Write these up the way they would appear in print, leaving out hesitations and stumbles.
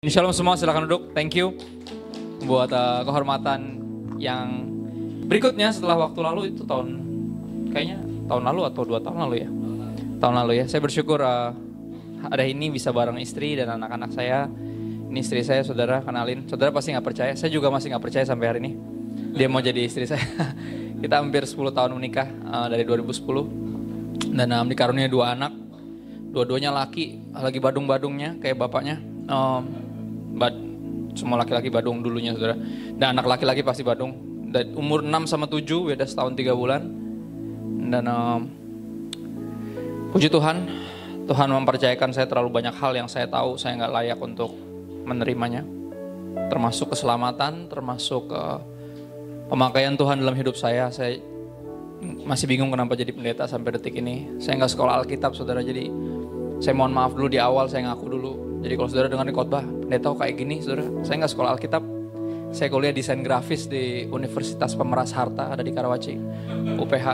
Shalom semua, silakan duduk. Thank you buat kehormatan yang berikutnya setelah waktu lalu itu kayaknya tahun lalu atau 2 tahun lalu ya. Tahun lalu ya. Saya bersyukur ada ini bisa bareng istri dan anak-anak saya. Ini istri saya, saudara, kenalin. Saudara pasti nggak percaya. Saya juga masih nggak percaya sampai hari ini. Dia mau jadi istri saya. Kita hampir 10 tahun menikah dari 2010 dan dikaruniai 2 anak. Dua-duanya laki, lagi badung-badungnya kayak bapaknya. Semua laki-laki badung dulunya, saudara. Dan anak laki-laki pasti badung. Dan umur 6 sama 7, beda setahun 3 bulan. Dan puji Tuhan, Tuhan mempercayakan saya terlalu banyak hal yang saya tahu saya nggak layak untuk menerimanya. Termasuk keselamatan, termasuk pemakaian Tuhan dalam hidup saya. Saya masih bingung kenapa jadi pendeta sampai detik ini. Saya nggak sekolah Alkitab, saudara. Jadi saya mohon maaf dulu di awal, saya ngaku dulu. Jadi kalau saudara dengar di khotbah, pendeta kayak gini, saudara, saya nggak sekolah Alkitab. Saya kuliah desain grafis di Universitas Pemeras Harta, ada di Karawaci, UPH.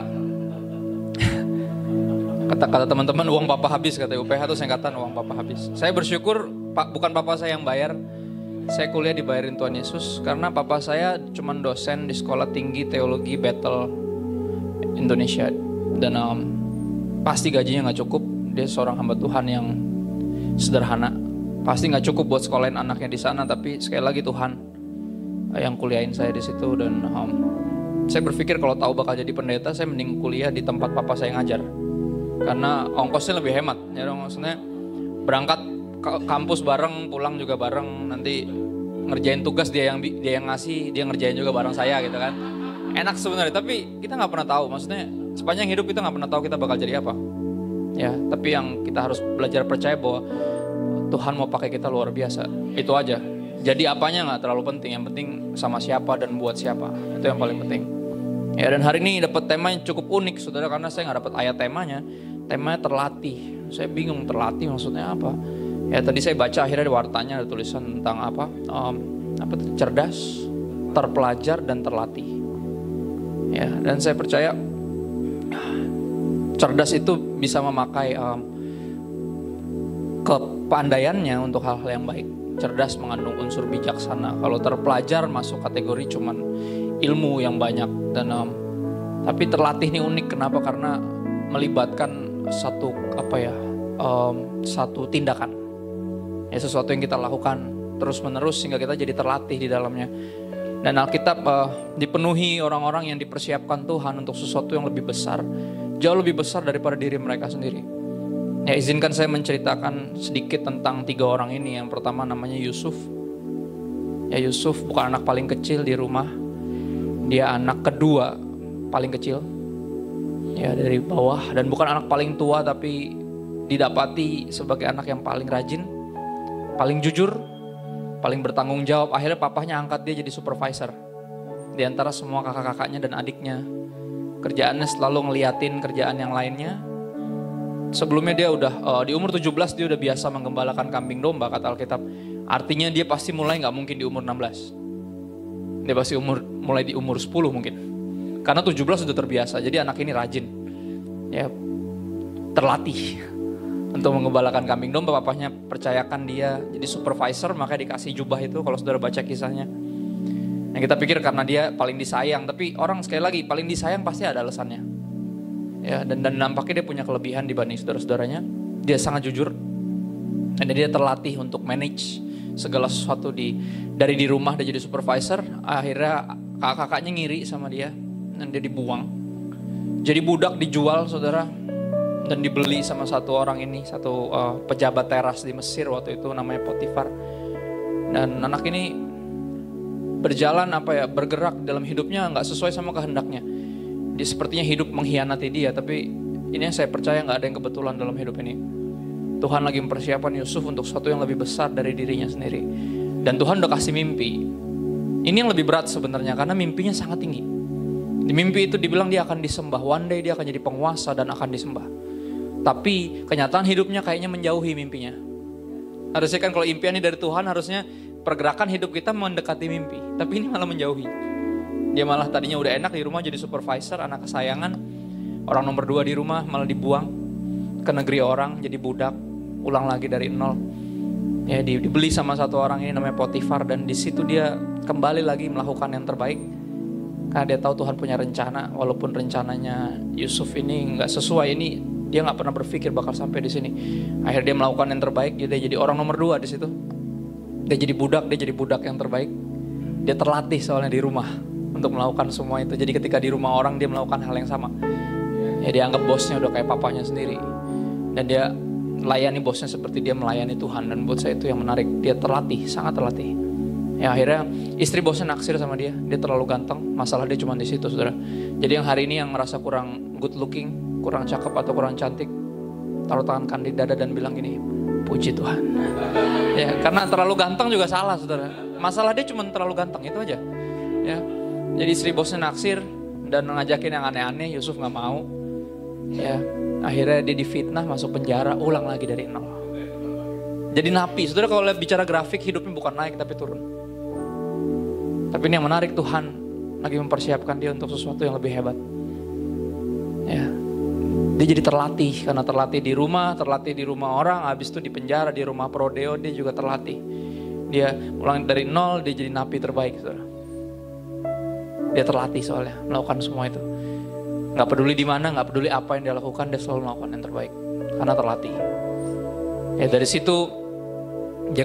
Kata teman-teman, uang papa habis, kata UPH itu singkatan uang papa habis. Saya bersyukur, bukan papa saya yang bayar. Saya kuliah dibayarin Tuhan Yesus, karena papa saya cuma dosen di sekolah tinggi teologi Bethel Indonesia. Dan pasti gajinya nggak cukup. Dia seorang hamba Tuhan yang sederhana. Pasti nggak cukup buat sekolahin anaknya di sana, tapi sekali lagi Tuhan yang kuliahin saya di situ. Dan saya berpikir kalau tahu bakal jadi pendeta, saya mending kuliah di tempat papa saya ngajar, karena ongkosnya lebih hemat. Ya dong, maksudnya berangkat ke kampus bareng, pulang juga bareng, nanti ngerjain tugas dia yang ngasih, dia ngerjain juga bareng saya gitu kan. Enak sebenarnya, tapi kita nggak pernah tahu. Maksudnya sepanjang hidup kita nggak pernah tahu kita bakal jadi apa. Ya, tapi yang kita harus belajar percaya bahwa Tuhan mau pakai kita luar biasa. Itu aja. Jadi apanya nggak terlalu penting. Yang penting sama siapa dan buat siapa. Itu yang paling penting. Ya, dan hari ini dapat tema yang cukup unik, saudara, karena saya nggak dapat ayat temanya. Temanya terlatih. Saya bingung terlatih maksudnya apa. Ya, tadi saya baca akhirnya di wartanya ada tulisan tentang apa cerdas, terpelajar dan terlatih. Ya, dan saya percaya cerdas itu bisa memakai kepandaiannya untuk hal-hal yang baik. Cerdas mengandung unsur bijaksana. Kalau terpelajar masuk kategori cuman ilmu yang banyak. Dan tapi terlatih ini unik. Kenapa? Karena melibatkan satu tindakan. Ya, sesuatu yang kita lakukan terus menerus sehingga kita jadi terlatih di dalamnya. Dan Alkitab dipenuhi orang-orang yang dipersiapkan Tuhan untuk sesuatu yang lebih besar, jauh lebih besar daripada diri mereka sendiri. Ya, izinkan saya menceritakan sedikit tentang 3 orang ini. Yang pertama namanya Yusuf. Ya, Yusuf bukan anak paling kecil di rumah. Dia anak kedua paling kecil. Ya, dari bawah. Dan bukan anak paling tua, tapi didapati sebagai anak yang paling rajin, paling jujur, paling bertanggung jawab. Akhirnya papahnya angkat dia jadi supervisor di antara semua kakak-kakaknya dan adiknya. Kerjaannya selalu ngeliatin kerjaan yang lainnya. Sebelumnya dia udah di umur 17 dia udah biasa menggembalakan kambing domba, kata Alkitab. Artinya dia pasti mulai gak mungkin di umur 16. Dia pasti mulai di umur 10 mungkin. Karena 17 sudah terbiasa. Jadi anak ini rajin. Ya, terlatih untuk menggembalakan kambing domba. Papahnya percayakan dia jadi supervisor, makanya dikasih jubah itu kalau saudara baca kisahnya. Yang kita pikir karena dia paling disayang, tapi orang sekali lagi paling disayang pasti ada alasannya. Ya, dan nampaknya dia punya kelebihan dibanding saudara-saudaranya. Dia sangat jujur. Dan dia terlatih untuk manage segala sesuatu dari di rumah dia jadi supervisor. Akhirnya kakak-kakaknya ngiri sama dia dan dia dibuang. Jadi budak dijual, saudara, dan dibeli sama satu orang ini, satu pejabat teras di Mesir waktu itu namanya Potifar. Dan anak ini berjalan bergerak dalam hidupnya nggak sesuai sama kehendaknya. Dia sepertinya hidup mengkhianati dia, tapi ini yang saya percaya nggak ada yang kebetulan dalam hidup ini. Tuhan lagi mempersiapkan Yusuf untuk sesuatu yang lebih besar dari dirinya sendiri. Dan Tuhan udah kasih mimpi. Ini yang lebih berat sebenarnya, karena mimpinya sangat tinggi. Di mimpi itu dibilang dia akan disembah, one day dia akan jadi penguasa dan akan disembah. Tapi kenyataan hidupnya kayaknya menjauhi mimpinya. Harusnya kan kalau impian ini dari Tuhan, harusnya pergerakan hidup kita mendekati mimpi. Tapi ini malah menjauhi. Dia malah tadinya udah enak di rumah jadi supervisor, anak kesayangan. Orang nomor 2 di rumah malah dibuang ke negeri orang jadi budak, ulang lagi dari nol. Ya, dibeli sama satu orang ini namanya Potifar, dan di situ dia kembali lagi melakukan yang terbaik. Karena dia tahu Tuhan punya rencana, walaupun rencananya Yusuf ini nggak sesuai, ini dia nggak pernah berpikir bakal sampai di sini. Akhirnya dia melakukan yang terbaik, dia jadi orang nomor 2 di situ. Dia jadi budak yang terbaik. Dia terlatih soalnya di rumah untuk melakukan semua itu. Jadi ketika di rumah orang dia melakukan hal yang sama. Ya, dia anggap bosnya udah kayak papanya sendiri. Dan dia melayani bosnya seperti dia melayani Tuhan. Dan buat saya itu yang menarik. Dia terlatih, sangat terlatih. Ya, akhirnya istri bosnya naksir sama dia. Dia terlalu ganteng. Masalah dia cuma di situ, saudara. Jadi yang hari ini yang merasa kurang good looking, kurang cakep atau kurang cantik, taruh tangan di dada dan bilang gini, puji Tuhan. Ya, karena terlalu ganteng juga salah, saudara. Masalah dia cuma terlalu ganteng, itu aja. Ya, jadi istri bosnya naksir dan ngajakin yang aneh-aneh. Yusuf nggak mau. Ya, akhirnya dia difitnah, masuk penjara, ulang lagi dari nol. Jadi napi, saudara. Kalau lihat bicara grafik, hidupnya bukan naik tapi turun. Tapi ini yang menarik, Tuhan lagi mempersiapkan dia untuk sesuatu yang lebih hebat. Ya, dia jadi terlatih, karena terlatih di rumah orang, habis itu di penjara, di rumah Prodeo dia juga terlatih. Dia ulang dari nol, dia jadi napi terbaik, saudara. Dia terlatih soalnya melakukan semua itu. Gak peduli di mana, gak peduli apa yang dia lakukan, dia selalu melakukan yang terbaik karena terlatih. Ya, dari situ dia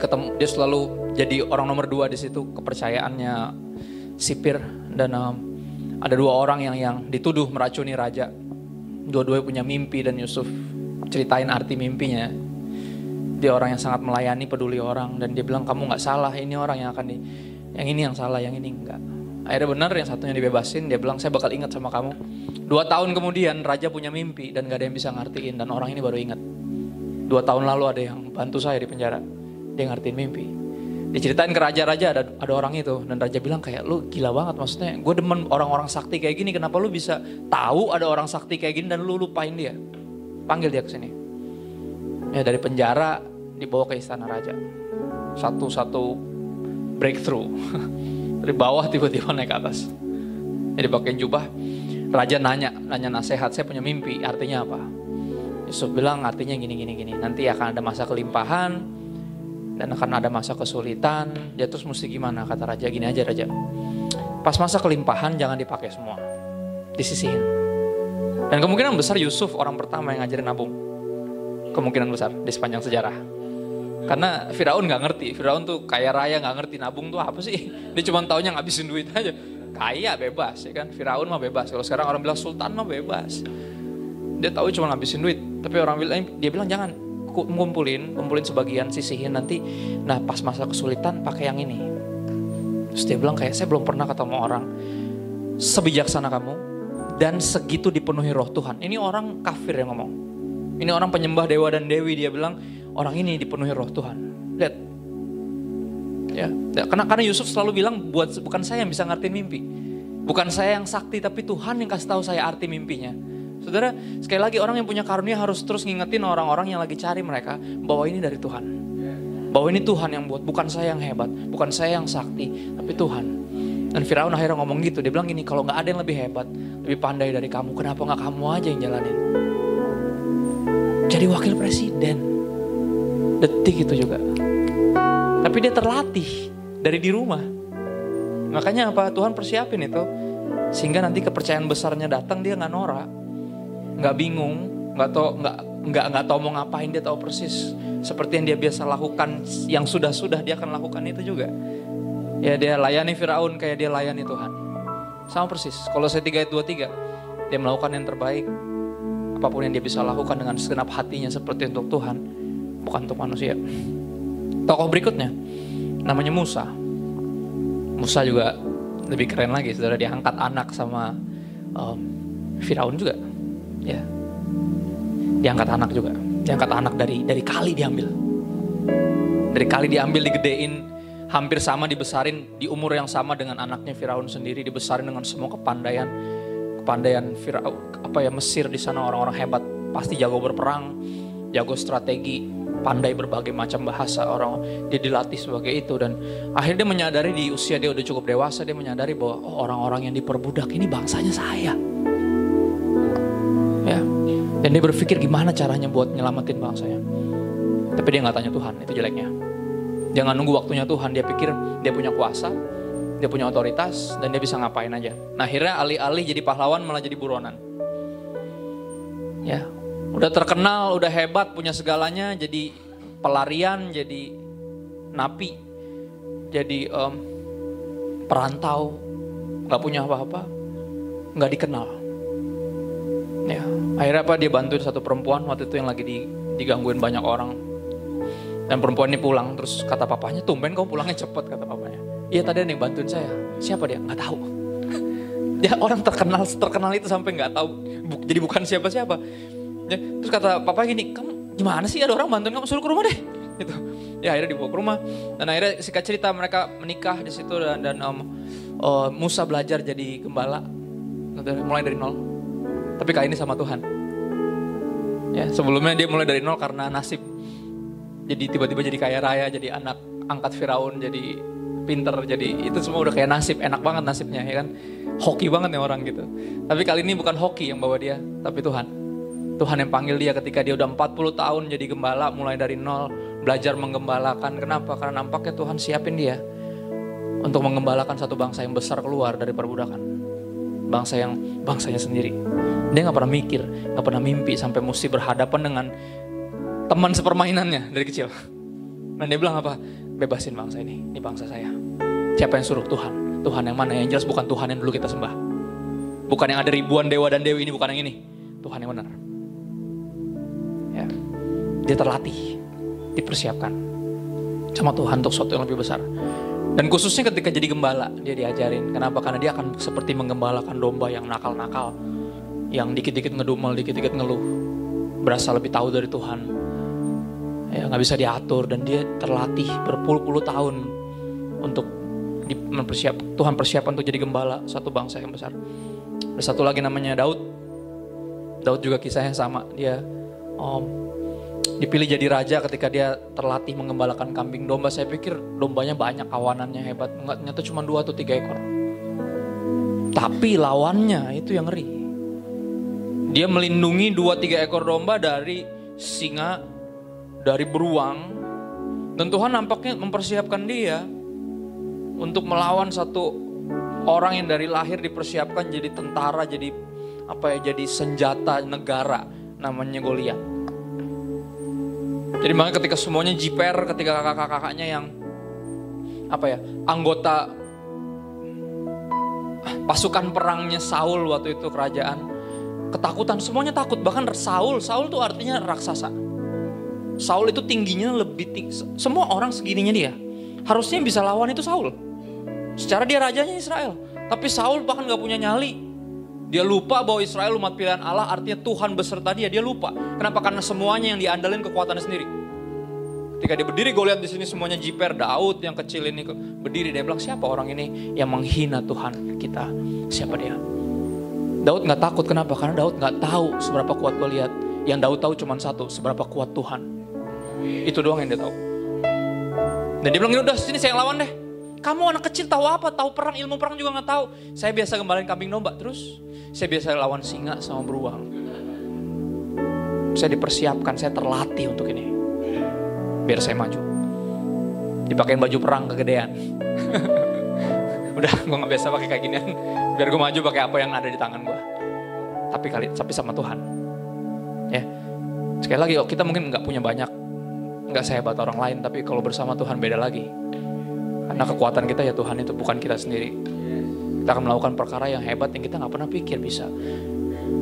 selalu jadi orang nomor 2 di situ. Kepercayaannya sipir. Dan ada 2 orang yang dituduh meracuni raja. Dua-duanya punya mimpi dan Yusuf ceritain arti mimpinya. Dia orang yang sangat melayani, peduli orang, dan dia bilang kamu gak salah, ini orang yang akan yang ini yang salah, yang ini enggak. Akhirnya benar, yang satunya dibebasin. Dia bilang saya bakal ingat sama kamu. 2 tahun kemudian raja punya mimpi dan gak ada yang bisa ngertiin, dan orang ini baru ingat. 2 tahun lalu ada yang bantu saya di penjara, dia ngertiin mimpi. Diceritain ke raja-raja, ada orang itu, dan raja bilang kayak lu gila banget, maksudnya gue demen orang-orang sakti kayak gini, kenapa lu bisa tahu ada orang sakti kayak gini dan lu lupain dia. Panggil dia ke sini. Ya, dari penjara dibawa ke istana raja. Satu-satu breakthrough. Dari bawah tiba-tiba naik ke atas. Jadi pakai jubah. Raja nanya nasihat, saya punya mimpi, artinya apa? Yusuf bilang artinya gini. Nanti akan ada masa kelimpahan dan akan ada masa kesulitan. Dia terus mesti gimana? Kata raja, gini aja raja. Pas masa kelimpahan jangan dipakai semua, disisihin. Dan kemungkinan besar Yusuf orang pertama yang ngajarin nabung. Kemungkinan besar di sepanjang sejarah. Karena Firaun gak ngerti. Firaun tuh kaya raya gak ngerti nabung tuh apa sih. Dia cuma taunya ngabisin duit aja. Kaya bebas ya kan. Firaun mah bebas. Kalau sekarang orang bilang sultan mah bebas. Dia tahu cuma ngabisin duit. Tapi dia bilang jangan. Kumpulin sebagian, sisihin nanti. Nah pas masa kesulitan pakai yang ini. Terus dia bilang kayak saya belum pernah ketemu orang sebijaksana kamu dan segitu dipenuhi roh Tuhan. Ini orang kafir yang ngomong. Ini orang penyembah dewa dan dewi. Dia bilang orang ini dipenuhi roh Tuhan. Lihat. Ya, karena Yusuf selalu bilang bukan saya yang bisa ngertiin mimpi. Bukan saya yang sakti, tapi Tuhan yang kasih tahu saya arti mimpinya. Saudara, sekali lagi orang yang punya karunia harus terus ngingetin orang-orang yang lagi cari mereka bahwa ini dari Tuhan. Bahwa ini Tuhan yang buat, bukan saya yang hebat, bukan saya yang sakti, tapi Tuhan. Dan Firaun akhirnya ngomong gitu, dia bilang gini, kalau gak ada yang lebih hebat, lebih pandai dari kamu, kenapa gak kamu aja yang jalanin? Jadi wakil presiden. Detik itu juga. Tapi dia terlatih dari di rumah. Makanya apa? Tuhan persiapin itu. Sehingga nanti kepercayaan besarnya datang, dia gak norak. Gak bingung, gak tahu mau ngapain, dia tahu persis seperti yang dia biasa lakukan, yang sudah dia akan lakukan itu juga. Ya dia layani Firaun kayak dia layani Tuhan. Sama persis. Kolose 3 ayat 23, dia melakukan yang terbaik. Apapun yang dia bisa lakukan dengan segenap hatinya seperti untuk Tuhan, bukan untuk manusia. Tokoh berikutnya namanya Musa. Musa juga lebih keren lagi, saudara, diangkat anak sama Firaun juga. Ya, diangkat anak juga. Diangkat anak dari kali diambil. Dari kali diambil, digedein, hampir sama dibesarin di umur yang sama dengan anaknya Firaun sendiri, dibesarin dengan semua kepandaian Firaun, Mesir di sana orang-orang hebat, pasti jago berperang, jago strategi, pandai berbagai macam bahasa, dia dilatih sebagai itu. Dan akhirnya dia menyadari di usia dia udah cukup dewasa, dia menyadari bahwa orang-orang yang diperbudak ini bangsanya saya. Ya, dan dia berpikir gimana caranya buat nyelamatin bangsanya. Tapi dia nggak tanya Tuhan, itu jeleknya. Dia nggak nunggu waktunya Tuhan, dia pikir dia punya kuasa, dia punya otoritas, dan dia bisa ngapain aja. Nah akhirnya alih-alih jadi pahlawan malah jadi buronan. Ya, udah terkenal, udah hebat, punya segalanya, jadi pelarian, jadi napi, jadi perantau, nggak punya apa-apa, nggak dikenal. Ya, akhirnya apa? Dia bantuin satu perempuan waktu itu yang lagi digangguin banyak orang. Dan perempuan ini pulang, terus kata papanya, tumben kamu pulangnya cepet, kata papanya. Iya tadi ada yang bantuin saya. Siapa dia? Nggak tahu. Dia orang terkenal itu sampai nggak tahu. Jadi bukan siapa-siapa. Ya, terus kata papa gini, kamu gimana sih ada orang bantuin kamu, suruh ke rumah deh. Gitu. Ya akhirnya dibawa ke rumah. Dan akhirnya singkat cerita mereka menikah di situ dan Musa belajar jadi gembala. Mulai dari nol. Tapi kali ini sama Tuhan. Ya sebelumnya dia mulai dari nol karena nasib. Jadi tiba-tiba jadi kaya raya, jadi anak angkat Firaun, jadi pinter, jadi itu semua udah kayak nasib, enak banget nasibnya ya kan. Hoki banget nih orang gitu. Tapi kali ini bukan hoki yang bawa dia, tapi Tuhan. Tuhan yang panggil dia ketika dia udah 40 tahun jadi gembala, mulai dari nol, belajar menggembalakan. Kenapa? Karena nampaknya Tuhan siapin dia untuk menggembalakan satu bangsa yang besar keluar dari perbudakan. Bangsanya sendiri. Dia gak pernah mikir, gak pernah mimpi sampai mesti berhadapan dengan teman sepermainannya dari kecil. Dan dia bilang apa? Bebasin bangsa ini bangsa saya. Siapa yang suruh? Tuhan. Tuhan yang mana? Yang jelas bukan Tuhan yang dulu kita sembah. Bukan yang ada ribuan dewa dan dewi ini, bukan yang ini. Tuhan yang benar. Ya. Dia terlatih, dipersiapkan sama Tuhan untuk sesuatu yang lebih besar. Dan khususnya ketika jadi gembala, dia diajarin. Kenapa? Karena dia akan seperti menggembalakan domba yang nakal-nakal, yang dikit-dikit ngedumel, dikit-dikit ngeluh, berasa lebih tahu dari Tuhan. Ya nggak bisa diatur, dan dia terlatih berpuluh-puluh tahun untuk Tuhan persiapkan untuk jadi gembala satu bangsa yang besar. Ada satu lagi namanya Daud. Daud juga kisahnya sama. Dia dipilih jadi raja ketika dia terlatih menggembalakan kambing domba. Saya pikir dombanya banyak, kawanannya hebat. Ternyata cuma 2 atau 3 ekor. Tapi lawannya itu yang ngeri. Dia melindungi 2-3 ekor domba dari singa, dari beruang. Dan Tuhan nampaknya mempersiapkan dia untuk melawan satu orang yang dari lahir dipersiapkan jadi tentara, jadi jadi senjata negara, namanya Goliat. Jadi makanya ketika semuanya jiper, ketika kakak-kakaknya yang anggota pasukan perangnya Saul waktu itu kerajaan, ketakutan, semuanya takut. Bahkan Saul tuh artinya raksasa. Saul itu tingginya lebih tinggi, semua orang segininya dia. Harusnya bisa lawan itu Saul. Secara dia rajanya Israel. Tapi Saul bahkan gak punya nyali. Dia lupa bahwa Israel umat pilihan Allah, artinya Tuhan beserta dia. Dia lupa. Kenapa? Karena semuanya yang diandalin kekuatannya sendiri. Ketika dia berdiri, Goliat di sini semuanya jiper. Daud yang kecil ini berdiri, dia bilang, siapa orang ini yang menghina Tuhan kita? Siapa dia? Daud gak takut. Kenapa? Karena Daud gak tahu seberapa kuat Goliat. Yang Daud tahu cuma satu, seberapa kuat Tuhan. Itu doang yang dia tahu. Dan dia bilang, udah sini saya yang lawan deh. Kamu anak kecil tahu apa? Tahu perang, ilmu perang juga gak tahu. Saya biasa gembalain kambing domba. Terus saya biasa lawan singa sama beruang. Saya dipersiapkan, saya terlatih untuk ini. Biar saya maju. Dipakein baju perang kegedean. Udah, gue gak biasa pakai kayak ginian. Biar gue maju pakai apa yang ada di tangan gue. Tapi sama Tuhan. Ya. Sekali lagi, kita mungkin gak punya banyak, gak sehebat orang lain. Tapi kalau bersama Tuhan beda lagi. Karena kekuatan kita ya Tuhan itu, bukan kita sendiri. Kita akan melakukan perkara yang hebat yang kita gak pernah pikir bisa.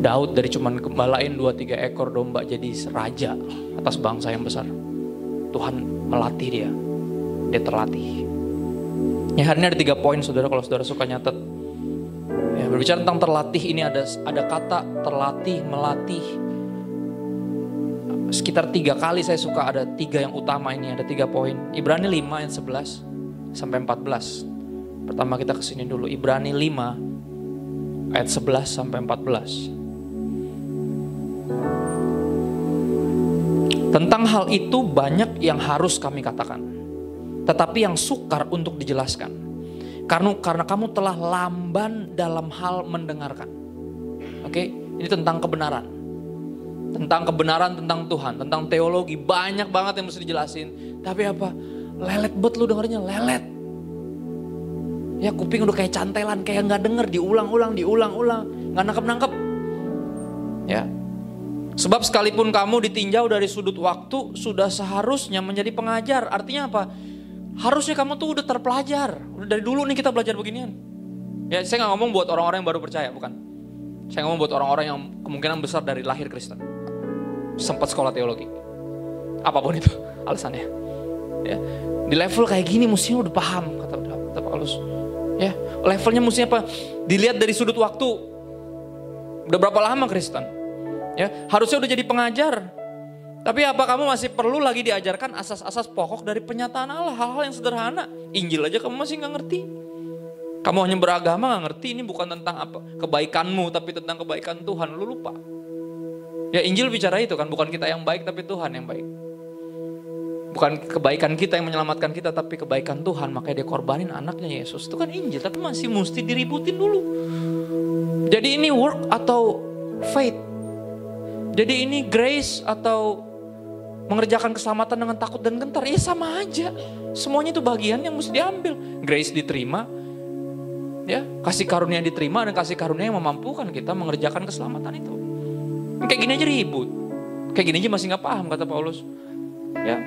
Daud dari cuman gembalain 2-3 ekor domba jadi raja atas bangsa yang besar. Tuhan melatih dia. Dia terlatih. Ya, hari ini ada 3 poin saudara, kalau saudara suka nyatet. Ya, berbicara tentang terlatih, ini ada kata terlatih, melatih. Sekitar 3 kali saya suka, ada 3 yang utama ini, ada 3 poin. Ibrani 5 ayat 11 sampai 14. Pertama kita kesini dulu, Ibrani 5 ayat 11 sampai 14. Tentang hal itu banyak yang harus kami katakan, tetapi yang sukar untuk dijelaskan. Karena kamu telah lamban dalam hal mendengarkan. Oke, ini tentang kebenaran. Tentang kebenaran tentang Tuhan, tentang teologi, banyak banget yang mesti dijelasin. Tapi Lelet bet lu dengernya, lelet. Ya kuping udah kayak cantelan, kayak gak denger, diulang-ulang, gak nangkep-nangkep. Ya. Sebab sekalipun kamu ditinjau dari sudut waktu, sudah seharusnya menjadi pengajar. Artinya apa? Harusnya kamu tuh udah terpelajar. Udah dari dulu nih kita belajar beginian. Ya saya gak ngomong buat orang-orang yang baru percaya, bukan. Saya ngomong buat orang-orang yang kemungkinan besar dari lahir Kristen. Sempat sekolah teologi. Apapun itu alasannya. Ya. Di level kayak gini mestinya udah paham, kata Paulus. Ya, levelnya mestinya apa? Dilihat dari sudut waktu. Udah berapa lama Kristen? Ya, harusnya udah jadi pengajar. Tapi apa kamu masih perlu lagi diajarkan asas-asas pokok dari penyataan Allah, hal-hal yang sederhana? Injil aja kamu masih nggak ngerti. Kamu hanya beragama nggak ngerti, ini bukan tentang apa kebaikanmu, tapi tentang kebaikan Tuhan. Lu lupa. Ya Injil bicara itu kan, bukan kita yang baik tapi Tuhan yang baik. Bukan kebaikan kita yang menyelamatkan kita, tapi kebaikan Tuhan. Makanya dia korbanin anaknya Yesus. Itu kan Injil, tapi masih mesti diributin dulu. Jadi ini work atau faith? Jadi ini grace atau mengerjakan keselamatan dengan takut dan gentar? Ya sama aja. Semuanya itu bagian yang mesti diambil. Grace diterima, ya kasih karunia diterima, dan kasih karunia yang memampukan kita mengerjakan keselamatan itu. Kayak gini aja ribut. Kayak gini aja masih gak paham, kata Paulus. Ya.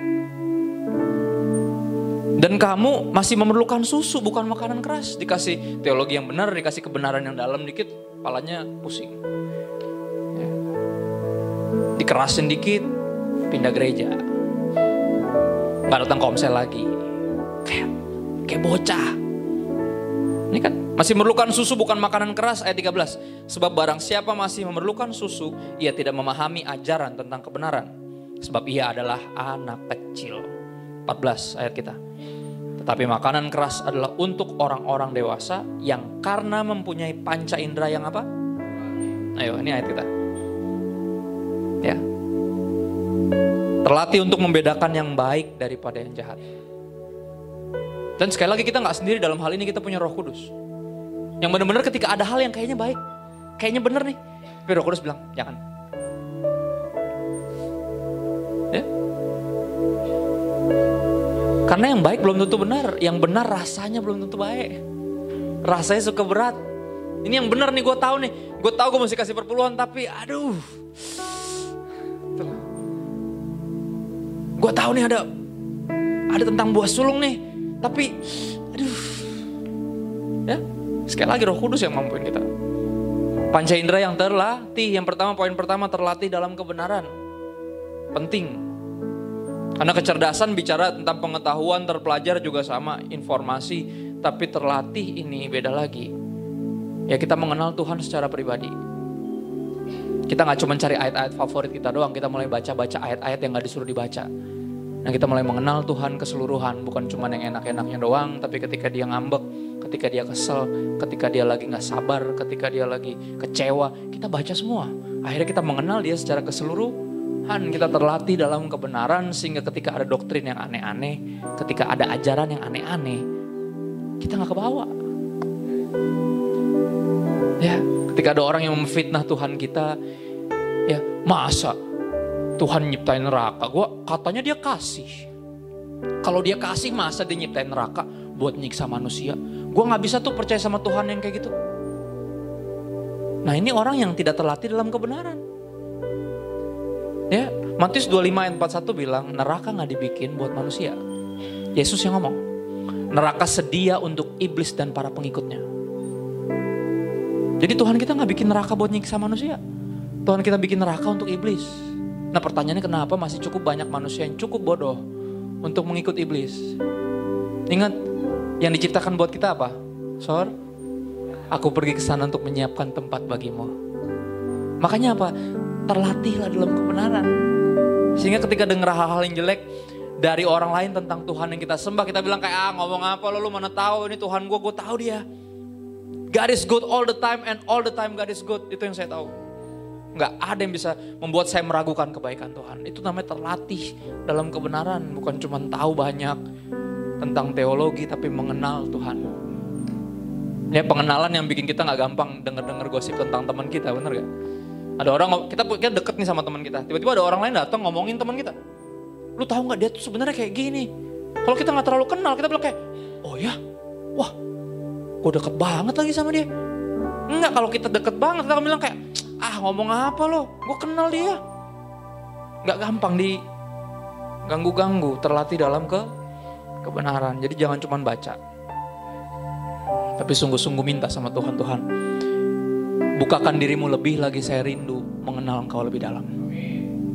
Dan kamu masih memerlukan susu, bukan makanan keras. Dikasih teologi yang benar, dikasih kebenaran yang dalam dikit, kepalanya pusing. Ya. Dikerasin dikit, pindah gereja. Gak datang komsel lagi. Kayak bocah. Ini kan masih memerlukan susu, bukan makanan keras. Ayat 13. Sebab barang siapa masih memerlukan susu, ia tidak memahami ajaran tentang kebenaran. Sebab ia adalah anak kecil. 14 ayat kita. Tetapi makanan keras adalah untuk orang-orang dewasa yang karena mempunyai panca indera yang apa? Ayo, ini ayat kita. Ya. Terlatih untuk membedakan yang baik daripada yang jahat. Dan sekali lagi kita gak sendiri dalam hal ini, kita punya Roh Kudus. Yang benar-benar ketika ada hal yang kayaknya baik, kayaknya benar nih, tapi Roh Kudus bilang, jangan. Ya. Karena yang baik belum tentu benar, yang benar rasanya belum tentu baik. Rasanya suka berat. Ini yang benar nih, gue tahu nih, gue tahu gue mesti kasih perpuluhan, tapi aduh. Gue tahu nih ada tentang buah sulung nih, tapi aduh. Ya, sekali lagi Roh Kudus yang mampuin kita. Panca indera yang terlatih, yang pertama, poin pertama, terlatih dalam kebenaran. Penting. Karena kecerdasan bicara tentang pengetahuan, terpelajar juga sama, informasi. Tapi terlatih ini beda lagi. Ya kita mengenal Tuhan secara pribadi. Kita gak cuma cari ayat-ayat favorit kita doang. Kita mulai baca-baca ayat-ayat yang gak disuruh dibaca. Nah kita mulai mengenal Tuhan keseluruhan. Bukan cuma yang enak-enaknya doang. Tapi ketika dia ngambek, ketika dia kesel, ketika dia lagi gak sabar, ketika dia lagi kecewa, kita baca semua. Akhirnya kita mengenal dia secara keseluruhan. Kita terlatih dalam kebenaran, sehingga ketika ada doktrin yang aneh-aneh, ketika ada ajaran yang aneh-aneh, kita gak kebawa. Ya, ketika ada orang yang memfitnah Tuhan kita, ya masa Tuhan nyiptain neraka? Katanya dia kasih. Kalau dia kasih, masa dia nyiptain neraka buat nyiksa manusia? Gue gak bisa tuh percaya sama Tuhan yang kayak gitu. Nah ini orang yang tidak terlatih dalam kebenaran. Ya, Matius 25 ayat 41 bilang neraka gak dibikin buat manusia. Yesus yang ngomong. Neraka sedia untuk iblis dan para pengikutnya. Jadi Tuhan kita gak bikin neraka buat nyiksa manusia. Tuhan kita bikin neraka untuk iblis. Nah pertanyaannya, kenapa masih cukup banyak manusia yang cukup bodoh untuk mengikut iblis? Ingat, yang diciptakan buat kita apa? Sor, aku pergi ke sana untuk menyiapkan tempat bagimu. Makanya apa? Terlatihlah dalam kebenaran. Sehingga ketika dengar hal-hal yang jelek dari orang lain tentang Tuhan yang kita sembah, kita bilang kayak, ngomong apa lu mana tahu ini Tuhan gue tahu dia. God is good all the time and all the time God is good. Itu yang saya tahu. Nggak ada yang bisa membuat saya meragukan kebaikan Tuhan. Itu namanya terlatih dalam kebenaran. Bukan cuma tahu banyak tentang teologi, tapi mengenal Tuhan. Ya pengenalan yang bikin kita nggak gampang denger gosip tentang teman kita, bener gak? Ada orang, kita deket nih sama teman kita. Tiba-tiba ada orang lain datang ngomongin teman kita. Lu tahu nggak dia tuh sebenarnya kayak gini. Kalau kita nggak terlalu kenal, kita bilang kayak, oh ya, wah, gue deket banget lagi sama dia. Enggak, kalau kita deket banget, kita akan bilang kayak, ngomong apa lo, gue kenal dia. Nggak gampang diganggu-ganggu, terlatih dalam kebenaran. Jadi jangan cuma baca, tapi sungguh-sungguh minta sama Tuhan, Tuhan, bukakan dirimu lebih lagi, saya rindu mengenal Engkau lebih dalam.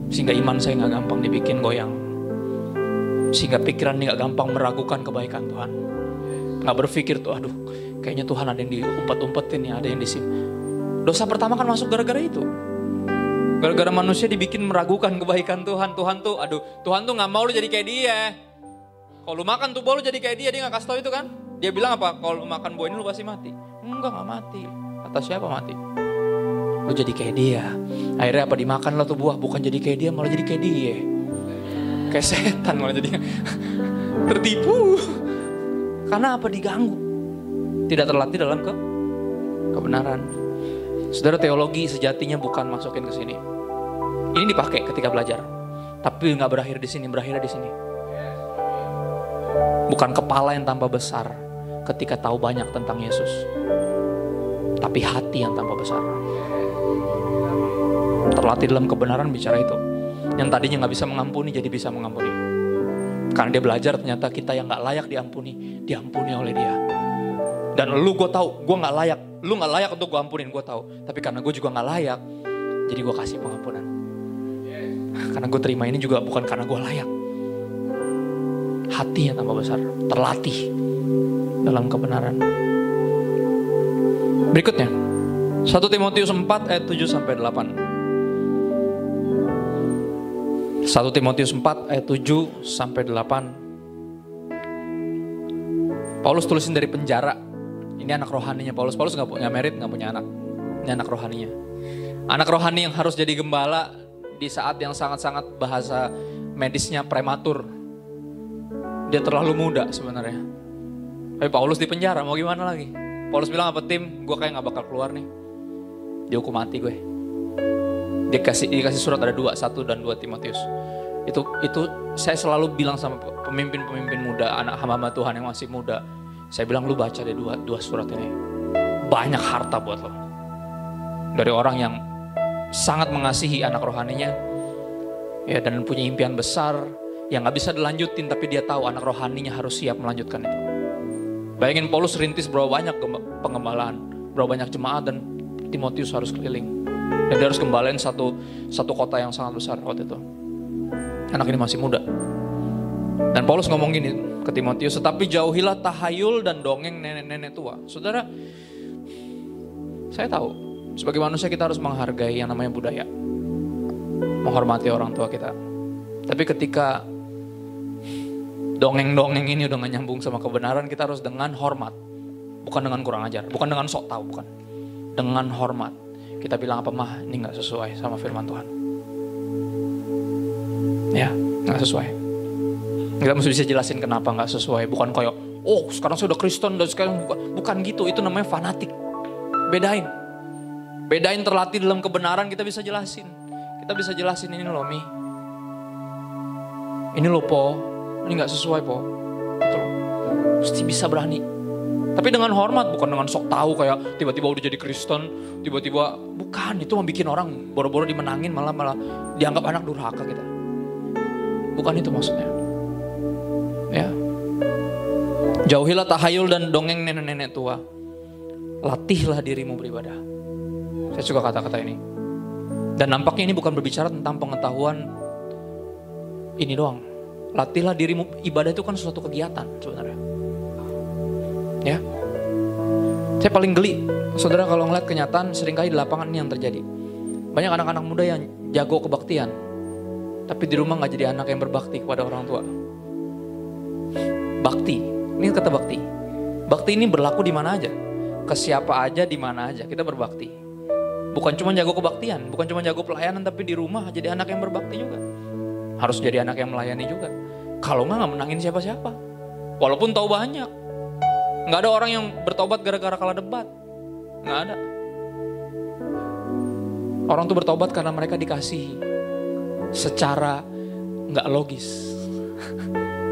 Sehingga iman saya nggak gampang dibikin goyang. Sehingga pikiran ini nggak gampang meragukan kebaikan Tuhan. Nggak berpikir tuh, aduh kayaknya Tuhan ada yang diumpet-umpetin ya, ada yang disim. Dosa pertama kan masuk gara-gara itu. Gara-gara manusia dibikin meragukan kebaikan Tuhan. Tuhan tuh nggak mau lu jadi kayak dia. Kalau lu makan tuh lu jadi kayak dia nggak kasih tahu itu kan. Dia bilang apa? Kalau lu makan buah ini lu pasti mati. Enggak mati. Kata siapa mati? Lu jadi kayak dia. Akhirnya apa, dimakan lah tuh buah, bukan jadi kayak dia, malah jadi kayak dia. Kayak setan malah jadi tertipu. Karena apa? Diganggu. Tidak terlatih dalam kebenaran. Saudara, teologi sejatinya bukan masukin ke sini. Ini dipakai ketika belajar. Tapi nggak berakhir di sini, berakhirnya di sini. Bukan kepala yang tambah besar ketika tahu banyak tentang Yesus. Tapi hati yang tambah besar. Terlatih dalam kebenaran bicara itu. Yang tadinya nggak bisa mengampuni jadi bisa mengampuni. Karena dia belajar ternyata kita yang nggak layak diampuni oleh dia. Dan gue tahu gue nggak layak, lu nggak layak untuk gue ampunin, gue tahu. Tapi karena gue juga nggak layak, jadi gue kasih pengampunan. Karena gue terima ini juga bukan karena gue layak. Hati yang tambah besar, terlatih dalam kebenaran. Berikutnya 1 Timotius 4 ayat 7 sampai 8. 1 Timotius 4 ayat 7 sampai 8. Paulus tulisin dari penjara. Ini anak rohaninya Paulus. Paulus nggak merit, nggak punya anak. Ini anak rohaninya. Anak rohani yang harus jadi gembala di saat yang sangat-sangat bahasa medisnya prematur. Dia terlalu muda sebenarnya. Tapi Paulus di penjara, mau gimana lagi? Paulus bilang apa, tim? Gue kayak nggak bakal keluar nih. Dihukum mati gue. Dikasih surat ada 2, 1 dan 2 Timotius. Itu saya selalu bilang sama pemimpin-pemimpin muda, anak hamba Tuhan yang masih muda. Saya bilang lu baca deh 2 surat ini. Banyak harta buat lo. Dari orang yang sangat mengasihi anak rohaninya. Ya, dan punya impian besar yang gak bisa dilanjutin, tapi dia tahu anak rohaninya harus siap melanjutkan itu. Bayangin Paulus rintis berapa banyak pengembalaan, berapa banyak jemaat, dan Timotius harus keliling. Dan dia harus gembalain satu kota yang sangat besar waktu itu. Anak ini masih muda. Dan Paulus ngomong gini ke Timotius, tetapi jauhilah tahayul dan dongeng nenek-nenek tua. Saudara, saya tahu sebagai manusia kita harus menghargai yang namanya budaya, menghormati orang tua kita. Tapi ketika dongeng-dongeng ini udah gak nyambung sama kebenaran, kita harus dengan hormat, bukan dengan kurang ajar, bukan dengan sok tahu, bukan, dengan hormat. Kita bilang apa, mah ini gak sesuai sama firman Tuhan. Ya, gak sesuai. Kita mesti bisa jelasin kenapa gak sesuai. Bukan kayak, oh sekarang saya udah Kristen dan sekarang bukan gitu. Itu namanya fanatik. Bedain terlatih dalam kebenaran, kita bisa jelasin. Kita bisa jelasin, ini loh Mi, ini loh Po, ini gak sesuai Po. Gitu loh. Mesti bisa berani. Tapi dengan hormat, bukan dengan sok tahu kayak tiba-tiba udah jadi Kristen, tiba-tiba bukan. Itu membuat orang boro-boro dimenangin, malah dianggap anak durhaka kita. Bukan itu maksudnya. Ya. Jauhilah tahayul dan dongeng nenek-nenek tua. Latihlah dirimu beribadah. Saya suka kata-kata ini. Dan nampaknya ini bukan berbicara tentang pengetahuan ini doang. Latihlah dirimu, ibadah itu kan suatu kegiatan sebenarnya. Ya. Saya paling geli, saudara, kalau ngeliat kenyataan seringkali di lapangan ini yang terjadi. Banyak anak-anak muda yang jago kebaktian, tapi di rumah gak jadi anak yang berbakti kepada orang tua. Bakti, ini kata bakti. Bakti ini berlaku di mana aja, ke siapa aja, di mana aja kita berbakti. Bukan cuma jago kebaktian, bukan cuma jago pelayanan, tapi di rumah jadi anak yang berbakti juga. Harus jadi anak yang melayani juga. Kalau nggak menangin siapa-siapa. Walaupun tahu banyak. Nggak ada orang yang bertobat gara-gara kalah debat. Nggak ada. Orang tuh bertobat karena mereka dikasihi secara nggak logis.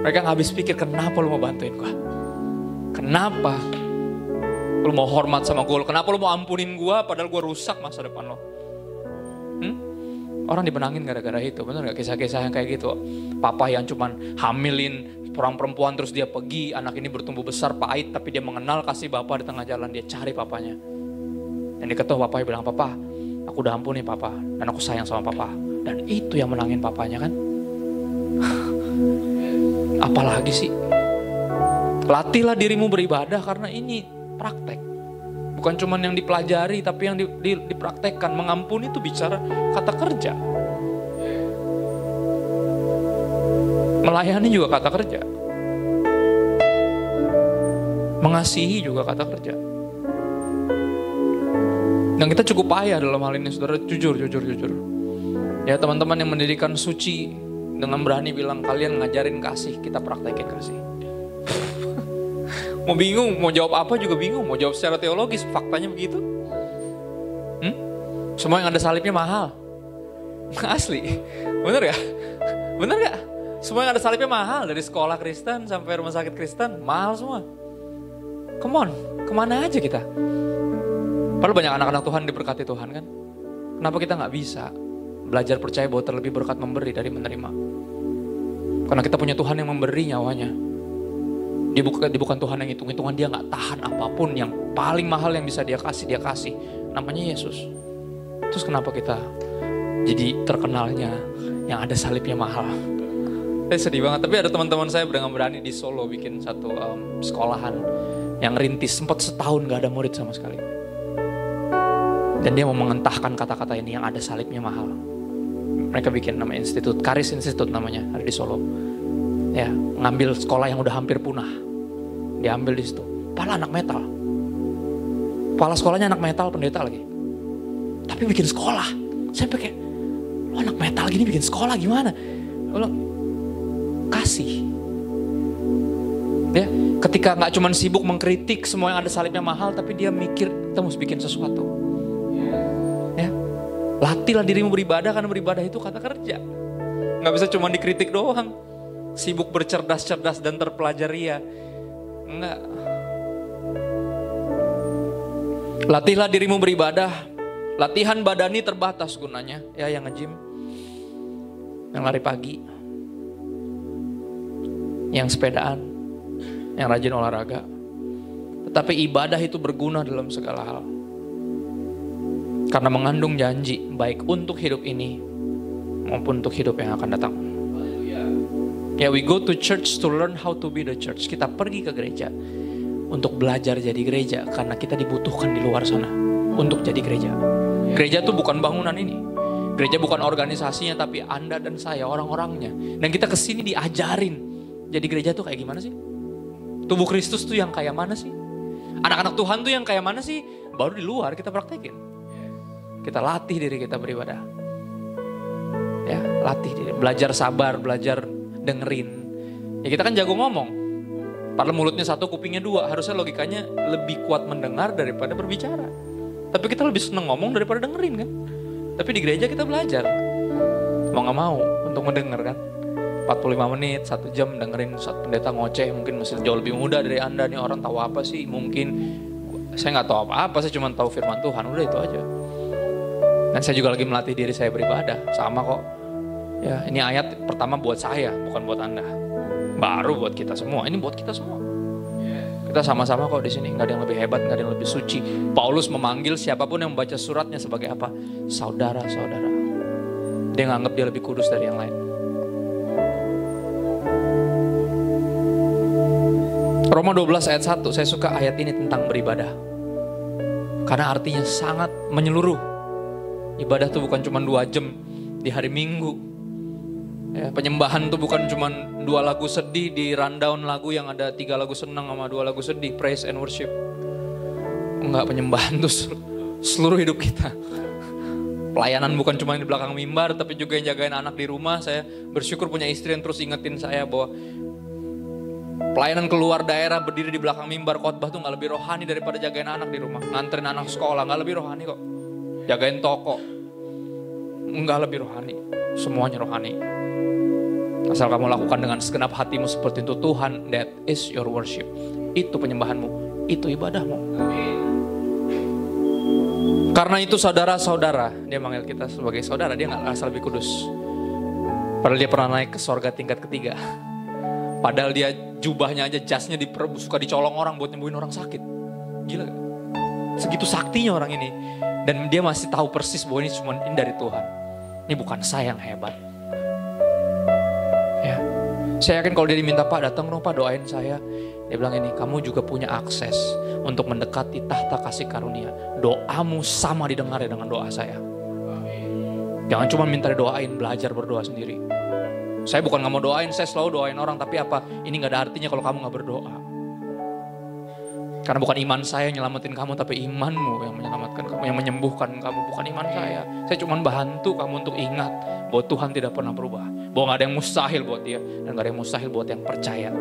Mereka gak habis pikir, kenapa lu mau bantuin gue? Kenapa lu mau hormat sama gue? Kenapa lu mau ampunin gue padahal gue rusak masa depan lo? Orang dibenangin gara-gara itu, bener gak kisah-kisah yang kayak gitu? Papa yang cuman hamilin orang perempuan terus dia pergi, anak ini bertumbuh besar pahit tapi dia mengenal kasih bapak di tengah jalan, dia cari papanya. Dan dia ketemu papanya bilang, papa aku udah ampuni papa dan aku sayang sama papa. Dan itu yang menangin papanya kan? Apalagi sih? Latihlah dirimu beribadah karena ini praktek. Bukan cuma yang dipelajari tapi yang dipraktekkan. Mengampuni itu bicara kata kerja. Melayani juga kata kerja. Mengasihi juga kata kerja. Dan kita cukup payah dalam hal ini, saudara. Jujur. Ya teman-teman yang mendirikan suci dengan berani bilang kalian ngajarin kasih, kita praktekin kasih. Mau bingung, mau jawab apa juga bingung. Mau jawab secara teologis, faktanya begitu. Semua yang ada salibnya mahal. Asli, bener gak? Bener gak? Semua yang ada salibnya mahal. Dari sekolah Kristen sampai rumah sakit Kristen, mahal semua. Come on, kemana aja kita? Padahal banyak anak-anak Tuhan diberkati Tuhan kan. Kenapa kita gak bisa belajar percaya bahwa terlebih berkat memberi dari menerima? Karena kita punya Tuhan yang memberi nyawanya. Dia bukan Tuhan yang hitung-hitungan, dia gak tahan apapun. Yang paling mahal yang bisa dia kasih. Namanya Yesus. Terus kenapa kita jadi terkenalnya yang ada salibnya mahal? Saya sedih banget, tapi ada teman-teman saya dengan berani di Solo bikin satu sekolahan yang rintis, sempat setahun gak ada murid sama sekali. Dan dia mau mengentahkan kata-kata ini yang ada salibnya mahal. Mereka bikin nama institut, Karis Institute namanya, ada di Solo. Ya, ngambil sekolah yang udah hampir punah. Diambil di situ. Pala anak metal. Kepala sekolahnya anak metal, pendeta lagi. Tapi bikin sekolah. Saya pikir, lo anak metal gini bikin sekolah gimana? Lo kasih. Ya, ketika nggak cuma sibuk mengkritik semua yang ada salibnya mahal, tapi dia mikir kita mesti bikin sesuatu. Ya, latihlah dirimu beribadah karena beribadah itu kata kerja. Nggak bisa cuma dikritik doang. Sibuk bercerdas-cerdas dan terpelajar ria. Enggak. Latihlah dirimu beribadah. Latihan badani terbatas gunanya. Ya yang nge-gym, yang lari pagi, yang sepedaan, yang rajin olahraga. Tetapi ibadah itu berguna dalam segala hal. Karena mengandung janji baik untuk hidup ini maupun untuk hidup yang akan datang. Ya, we go to church to learn how to be the church. Kita pergi ke gereja untuk belajar jadi gereja karena kita dibutuhkan di luar sana untuk jadi gereja. Gereja itu bukan bangunan ini. Gereja bukan organisasinya tapi Anda dan saya orang-orangnya. Dan kita kesini diajarin. Jadi gereja tuh kayak gimana sih? Tubuh Kristus tuh yang kayak mana sih? Anak-anak Tuhan tuh yang kayak mana sih? Baru di luar kita praktekin. Kita latih diri kita beribadah. Ya, latih diri. Belajar sabar, belajar dengerin. Ya kita kan jago ngomong. Padahal mulutnya satu, kupingnya dua. Harusnya logikanya lebih kuat mendengar daripada berbicara. Tapi kita lebih seneng ngomong daripada dengerin kan. Tapi di gereja kita belajar. Mau gak mau untuk mendengar kan. 45 menit, 1 jam dengerin satu pendeta ngoceh. Mungkin masih jauh lebih muda dari Anda. Nih orang tahu apa sih? Mungkin saya gak tahu apa-apa. Saya cuma tahu firman Tuhan. Udah itu aja. Dan saya juga lagi melatih diri saya beribadah. Sama kok. Ya, ini ayat pertama buat saya, bukan buat Anda. Baru buat kita semua. Ini buat kita semua. Kita sama-sama kok di sini. Nggak ada yang lebih hebat, nggak ada yang lebih suci. Paulus memanggil siapapun yang membaca suratnya sebagai apa? Saudara-saudara. Dia nganggap dia lebih kudus dari yang lain. Roma 12 ayat 1. Saya suka ayat ini tentang beribadah. Karena artinya sangat menyeluruh. Ibadah itu bukan cuma 2 jam di hari Minggu. Ya, penyembahan tuh bukan cuma 2 lagu sedih di rundown lagu yang ada 3 lagu senang sama 2 lagu sedih, praise and worship. Enggak, penyembahan tuh seluruh hidup kita. Pelayanan bukan cuma di belakang mimbar, tapi juga yang jagain anak di rumah. Saya bersyukur punya istri yang terus ingetin saya bahwa pelayanan keluar daerah berdiri di belakang mimbar khotbah tuh gak lebih rohani daripada jagain anak di rumah. Nganterin anak sekolah gak lebih rohani kok. Jagain toko gak lebih rohani. Semuanya rohani. Asal kamu lakukan dengan segenap hatimu seperti itu, Tuhan, that is your worship. Itu penyembahanmu, itu ibadahmu. Karena itu saudara-saudara, dia manggil kita sebagai saudara, dia gak asal lebih kudus. Padahal dia pernah naik ke sorga tingkat ketiga. Padahal dia jubahnya aja, jasnya suka dicolong orang buat nyembuhin orang sakit. Gila gak? Segitu saktinya orang ini. Dan dia masih tahu persis bahwa ini cuma dari Tuhan. Ini bukan saya yang hebat. Ya, saya yakin kalau dia diminta, Pak datang dong Pak doain saya. Dia bilang ini, kamu juga punya akses untuk mendekati tahta kasih karunia. Doamu sama didengar dengan doa saya. Jangan cuma minta didoain, belajar berdoa sendiri. Saya bukan gak mau doain, saya selalu doain orang. Tapi apa? Ini gak ada artinya kalau kamu gak berdoa. Karena bukan iman saya yang nyelamatin kamu, tapi imanmu yang menyelamatkan kamu, yang menyembuhkan kamu. Bukan iman saya. Saya cuma bantu kamu untuk ingat bahwa Tuhan tidak pernah berubah. Bahwa gak ada yang mustahil buat dia. Dan gak ada yang mustahil buat yang percaya.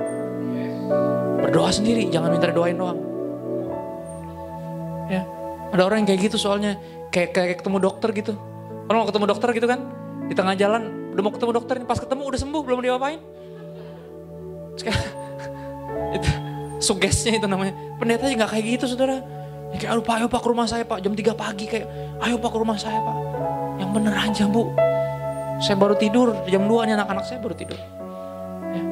Berdoa sendiri, jangan minta doain doang. Ya, ada orang yang kayak gitu soalnya. Kayak ketemu dokter gitu. Kalau mau ketemu dokter gitu kan, di tengah jalan udah mau ketemu dokter, pas ketemu udah sembuh, belum diapain. Itu sugesnya itu namanya. Pendeta aja gak kayak gitu saudara. Ya, kayak ayo pak ke rumah saya pak, jam 3 pagi kayak ayo pak ke rumah saya pak. Yang bener aja bu. Saya baru tidur, jam 2 nih anak-anak saya baru tidur. Ya.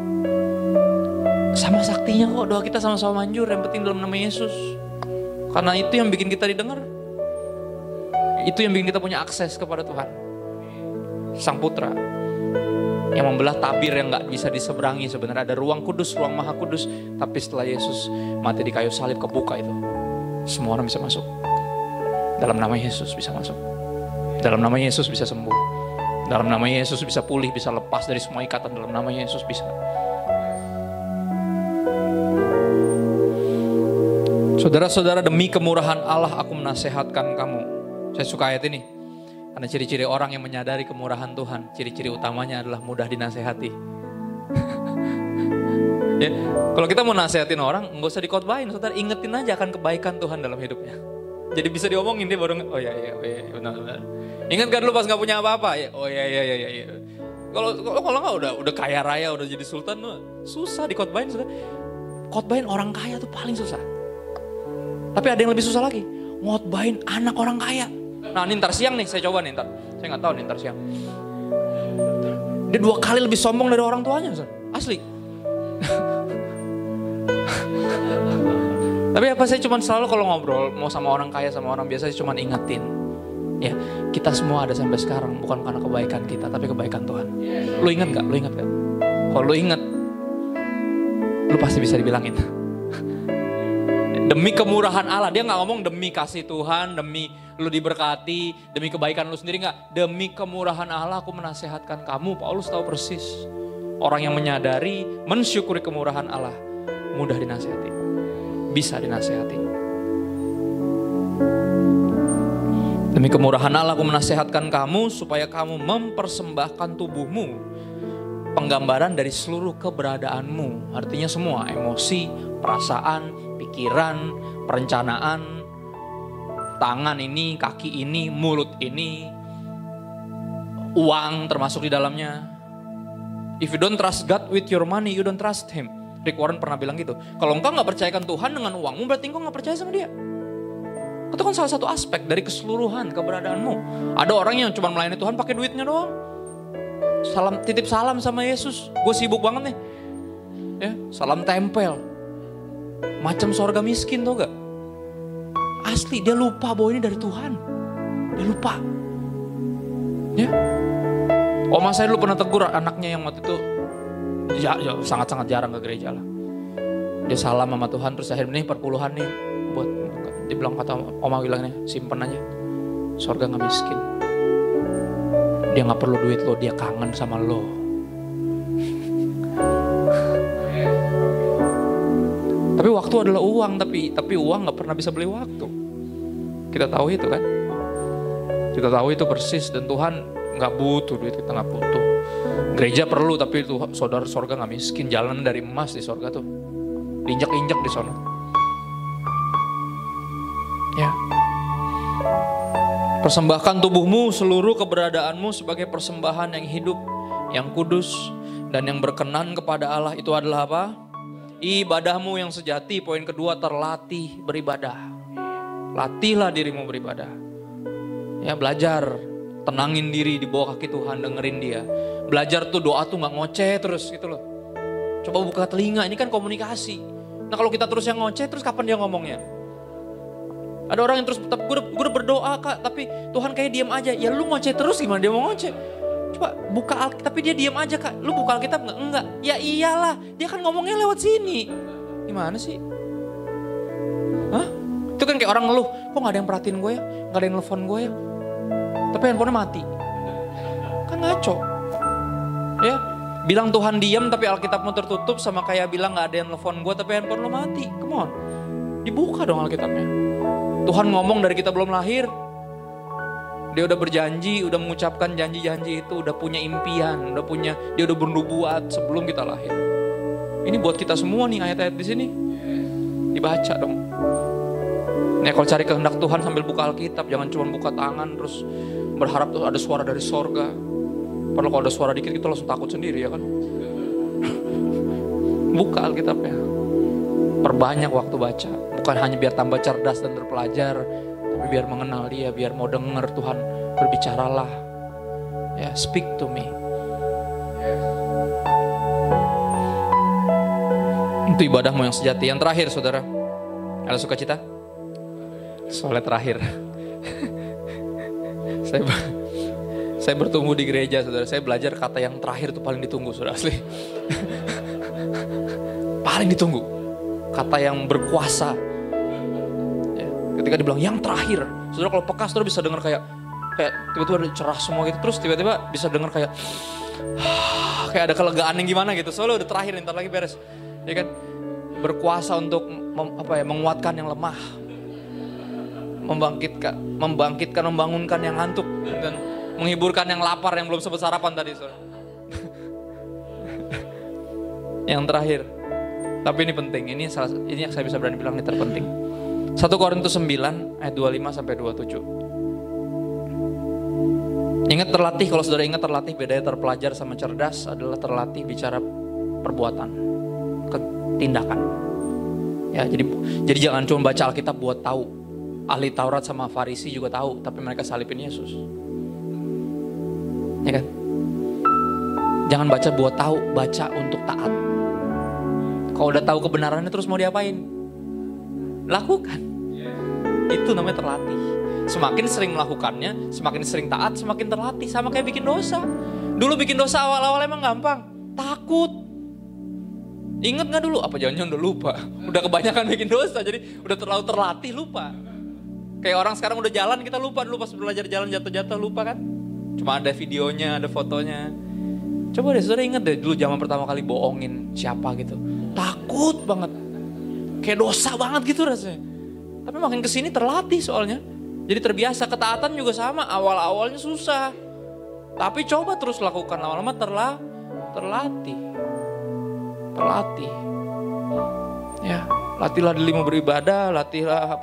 Sama saktinya kok, doa kita sama-sama manjur, yang penting dalam nama Yesus. Karena itu yang bikin kita didengar. Itu yang bikin kita punya akses kepada Tuhan. Sang Putra yang membelah tabir yang gak bisa diseberangi. Sebenarnya ada ruang kudus, ruang maha kudus. Tapi setelah Yesus mati di kayu salib, kebuka itu. Semua orang bisa masuk. Dalam nama Yesus bisa masuk. Dalam nama Yesus bisa sembuh. Dalam nama Yesus bisa pulih, bisa lepas dari semua ikatan. Dalam nama Yesus bisa. Saudara-saudara, demi kemurahan Allah aku menasehatkan kamu. Saya suka ayat ini. Karena ciri-ciri orang yang menyadari kemurahan Tuhan, ciri-ciri utamanya adalah mudah dinasehati. Ya, kalau kita mau nasehatin orang, nggak usah dikotbahin, saudara, ingetin aja akan kebaikan Tuhan dalam hidupnya. Jadi bisa diomongin, dia baru, oh iya, benar. Ingat kan lu pas nggak punya apa-apa? Ya, oh iya. Kalau nggak udah kaya raya, udah jadi sultan, susah dikotbahin, saudara. Khotbahin orang kaya tuh paling susah. Tapi ada yang lebih susah lagi, ngotbahin anak orang kaya. Nah ini ntar siang nih, saya coba nih ntar. Saya gak tahu nih ntar siang. Dia 2 kali lebih sombong dari orang tuanya. Asli. Tapi apa, saya cuma selalu kalau ngobrol, mau sama orang kaya, sama orang biasa, saya cuma ingetin. Ya, kita semua ada sampai sekarang, bukan karena kebaikan kita, tapi kebaikan Tuhan. Lu ingat gak? Kalau lu ingat, lu pasti bisa dibilangin. Demi kemurahan Allah, dia gak ngomong demi kasih Tuhan, demi lu diberkati, demi kebaikan lu sendiri, gak. Demi kemurahan Allah aku menasehatkan kamu. Paulus tahu persis. Orang yang menyadari, mensyukuri kemurahan Allah, mudah dinasehati. Bisa dinasehati. Demi kemurahan Allah aku menasehatkan kamu supaya kamu mempersembahkan tubuhmu. Penggambaran dari seluruh keberadaanmu. Artinya semua, emosi, perasaan, pikiran, perencanaan, tangan ini, kaki ini, mulut ini, uang termasuk di dalamnya. If you don't trust God with your money, you don't trust Him. Rick Warren pernah bilang gitu. Kalau engkau gak percayakan Tuhan dengan uangmu, berarti engkau gak percaya sama Dia. Itu kan salah satu aspek dari keseluruhan keberadaanmu. Ada orang yang cuma melayani Tuhan pakai duitnya doang. Titip salam sama Yesus. Gue sibuk banget nih. Ya, salam tempel. Macam sorga miskin, tau gak? Asli, dia lupa bahwa ini dari Tuhan. Dia lupa. Ya. Oma saya dulu pernah tegur anaknya yang waktu itu sangat-sangat jarang ke gereja lah. Dia salam sama Tuhan, terus akhirnya nih perpuluhan nih. Buat, dia bilang, kata Oma bilangnya, simpen aja. Sorga gak miskin. Dia gak perlu duit lo, dia kangen sama lo. Tapi waktu adalah uang, tapi uang gak pernah bisa beli waktu. Kita tahu itu kan. Kita tahu itu persis, dan Tuhan gak butuh duit, kita gak butuh. Gereja perlu, tapi itu saudara sorga gak miskin. Jalan dari emas di sorga tuh. Diinjak-injak di sana. Ya. Persembahkan tubuhmu, seluruh keberadaanmu sebagai persembahan yang hidup, yang kudus, Dan yang berkenan kepada Allah itu adalah apa? Ibadahmu yang sejati. Poin kedua, terlatih beribadah. Latihlah dirimu beribadah. Ya, belajar tenangin diri di bawah kaki Tuhan, dengerin Dia. Belajar tuh doa tuh gak ngoceh terus gitu loh. Coba buka telinga, ini kan komunikasi. Nah kalau kita terus yang ngoceh, terus kapan dia ngomongnya? Ada orang yang terus, gue udah berdoa Kak, tapi Tuhan kayak diam aja. Ya lu ngoceh terus, gimana dia mau ngoceh? Coba buka Alkitab, tapi dia diam aja Kak. Lu buka Alkitab nggak? Enggak. Ya iyalah, dia kan ngomongnya lewat sini. Gimana sih? Hah? Itu kan kayak orang ngeluh, kok gak ada yang perhatiin gue ya? Gak ada yang nelfon gue ya? Tapi handphonenya mati. Kan ngaco. Ya, bilang Tuhan diam tapi Alkitabmu tertutup, sama kayak bilang gak ada yang nelfon gue tapi handphone lo mati. Come on. Dibuka dong Alkitabnya. Tuhan ngomong dari kita belum lahir. Dia udah berjanji, udah mengucapkan janji-janji itu, udah punya impian, dia udah bernubuat sebelum kita lahir. Ini buat kita semua nih ayat-ayat di sini. Dibaca dong. Nah kalau cari kehendak Tuhan sambil buka Alkitab, jangan cuma buka tangan terus berharap tuh ada suara dari sorga. Padahal kalau ada suara dikit kita langsung takut sendiri ya kan. Buka Alkitabnya. Perbanyak waktu baca. Bukan hanya biar tambah cerdas dan terpelajar, tapi biar mengenal Dia, biar mau denger Tuhan berbicaralah. Ya, speak to me. Itu ibadahmu yang sejati. Yang terakhir saudara, ada sukacita? Soalnya terakhir. Saya bertumbuh di gereja saudara, saya belajar kata yang terakhir itu paling ditunggu saudara, asli. Paling ditunggu. Kata yang berkuasa. Ya, ketika dibilang yang terakhir, saudara kalau peka saudara bisa dengar kayak tiba-tiba ada cerah semua gitu, terus tiba-tiba bisa dengar kayak ada kelegaan yang gimana gitu. Soalnya udah terakhir, ntar lagi beres. Ya kan? Berkuasa untuk menguatkan yang lemah. Membangkitkan, membangunkan yang ngantuk, dan menghiburkan yang lapar yang belum sempat sarapan tadi. Yang terakhir, tapi ini penting, ini yang saya bisa berani bilang ini terpenting. 1 Korintus 9 ayat 25 sampai 27. Ingat terlatih, kalau saudara ingat terlatih, bedanya terpelajar sama cerdas adalah terlatih bicara perbuatan, tindakan. Ya, jadi jangan cuma baca Alkitab buat tahu. Ahli Taurat sama Farisi juga tahu, tapi mereka salibin Yesus. Ya kan? Jangan baca buat tahu, baca untuk taat. Kalau udah tahu kebenarannya terus mau diapain? Lakukan. Itu namanya terlatih. Semakin sering melakukannya, semakin sering taat, semakin terlatih. Sama kayak bikin dosa. Dulu bikin dosa awal-awal emang gampang. Takut. Ingat gak dulu? Apa jangan-jangan udah lupa? Udah kebanyakan bikin dosa, jadi udah terlalu terlatih lupa. Kayak orang sekarang udah jalan, kita lupa dulu pas belajar jalan jatuh-jatuh, lupa kan? Cuma ada videonya, ada fotonya. Coba deh saudara ingat deh dulu zaman pertama kali bohongin siapa gitu. Takut banget. Kayak dosa banget gitu rasanya. Tapi makin kesini terlatih soalnya. Jadi terbiasa. Ketaatan juga sama, awal-awalnya susah. Tapi coba terus lakukan, lama-lama terlatih. Ya, latihlah dirimu beribadah, latihlah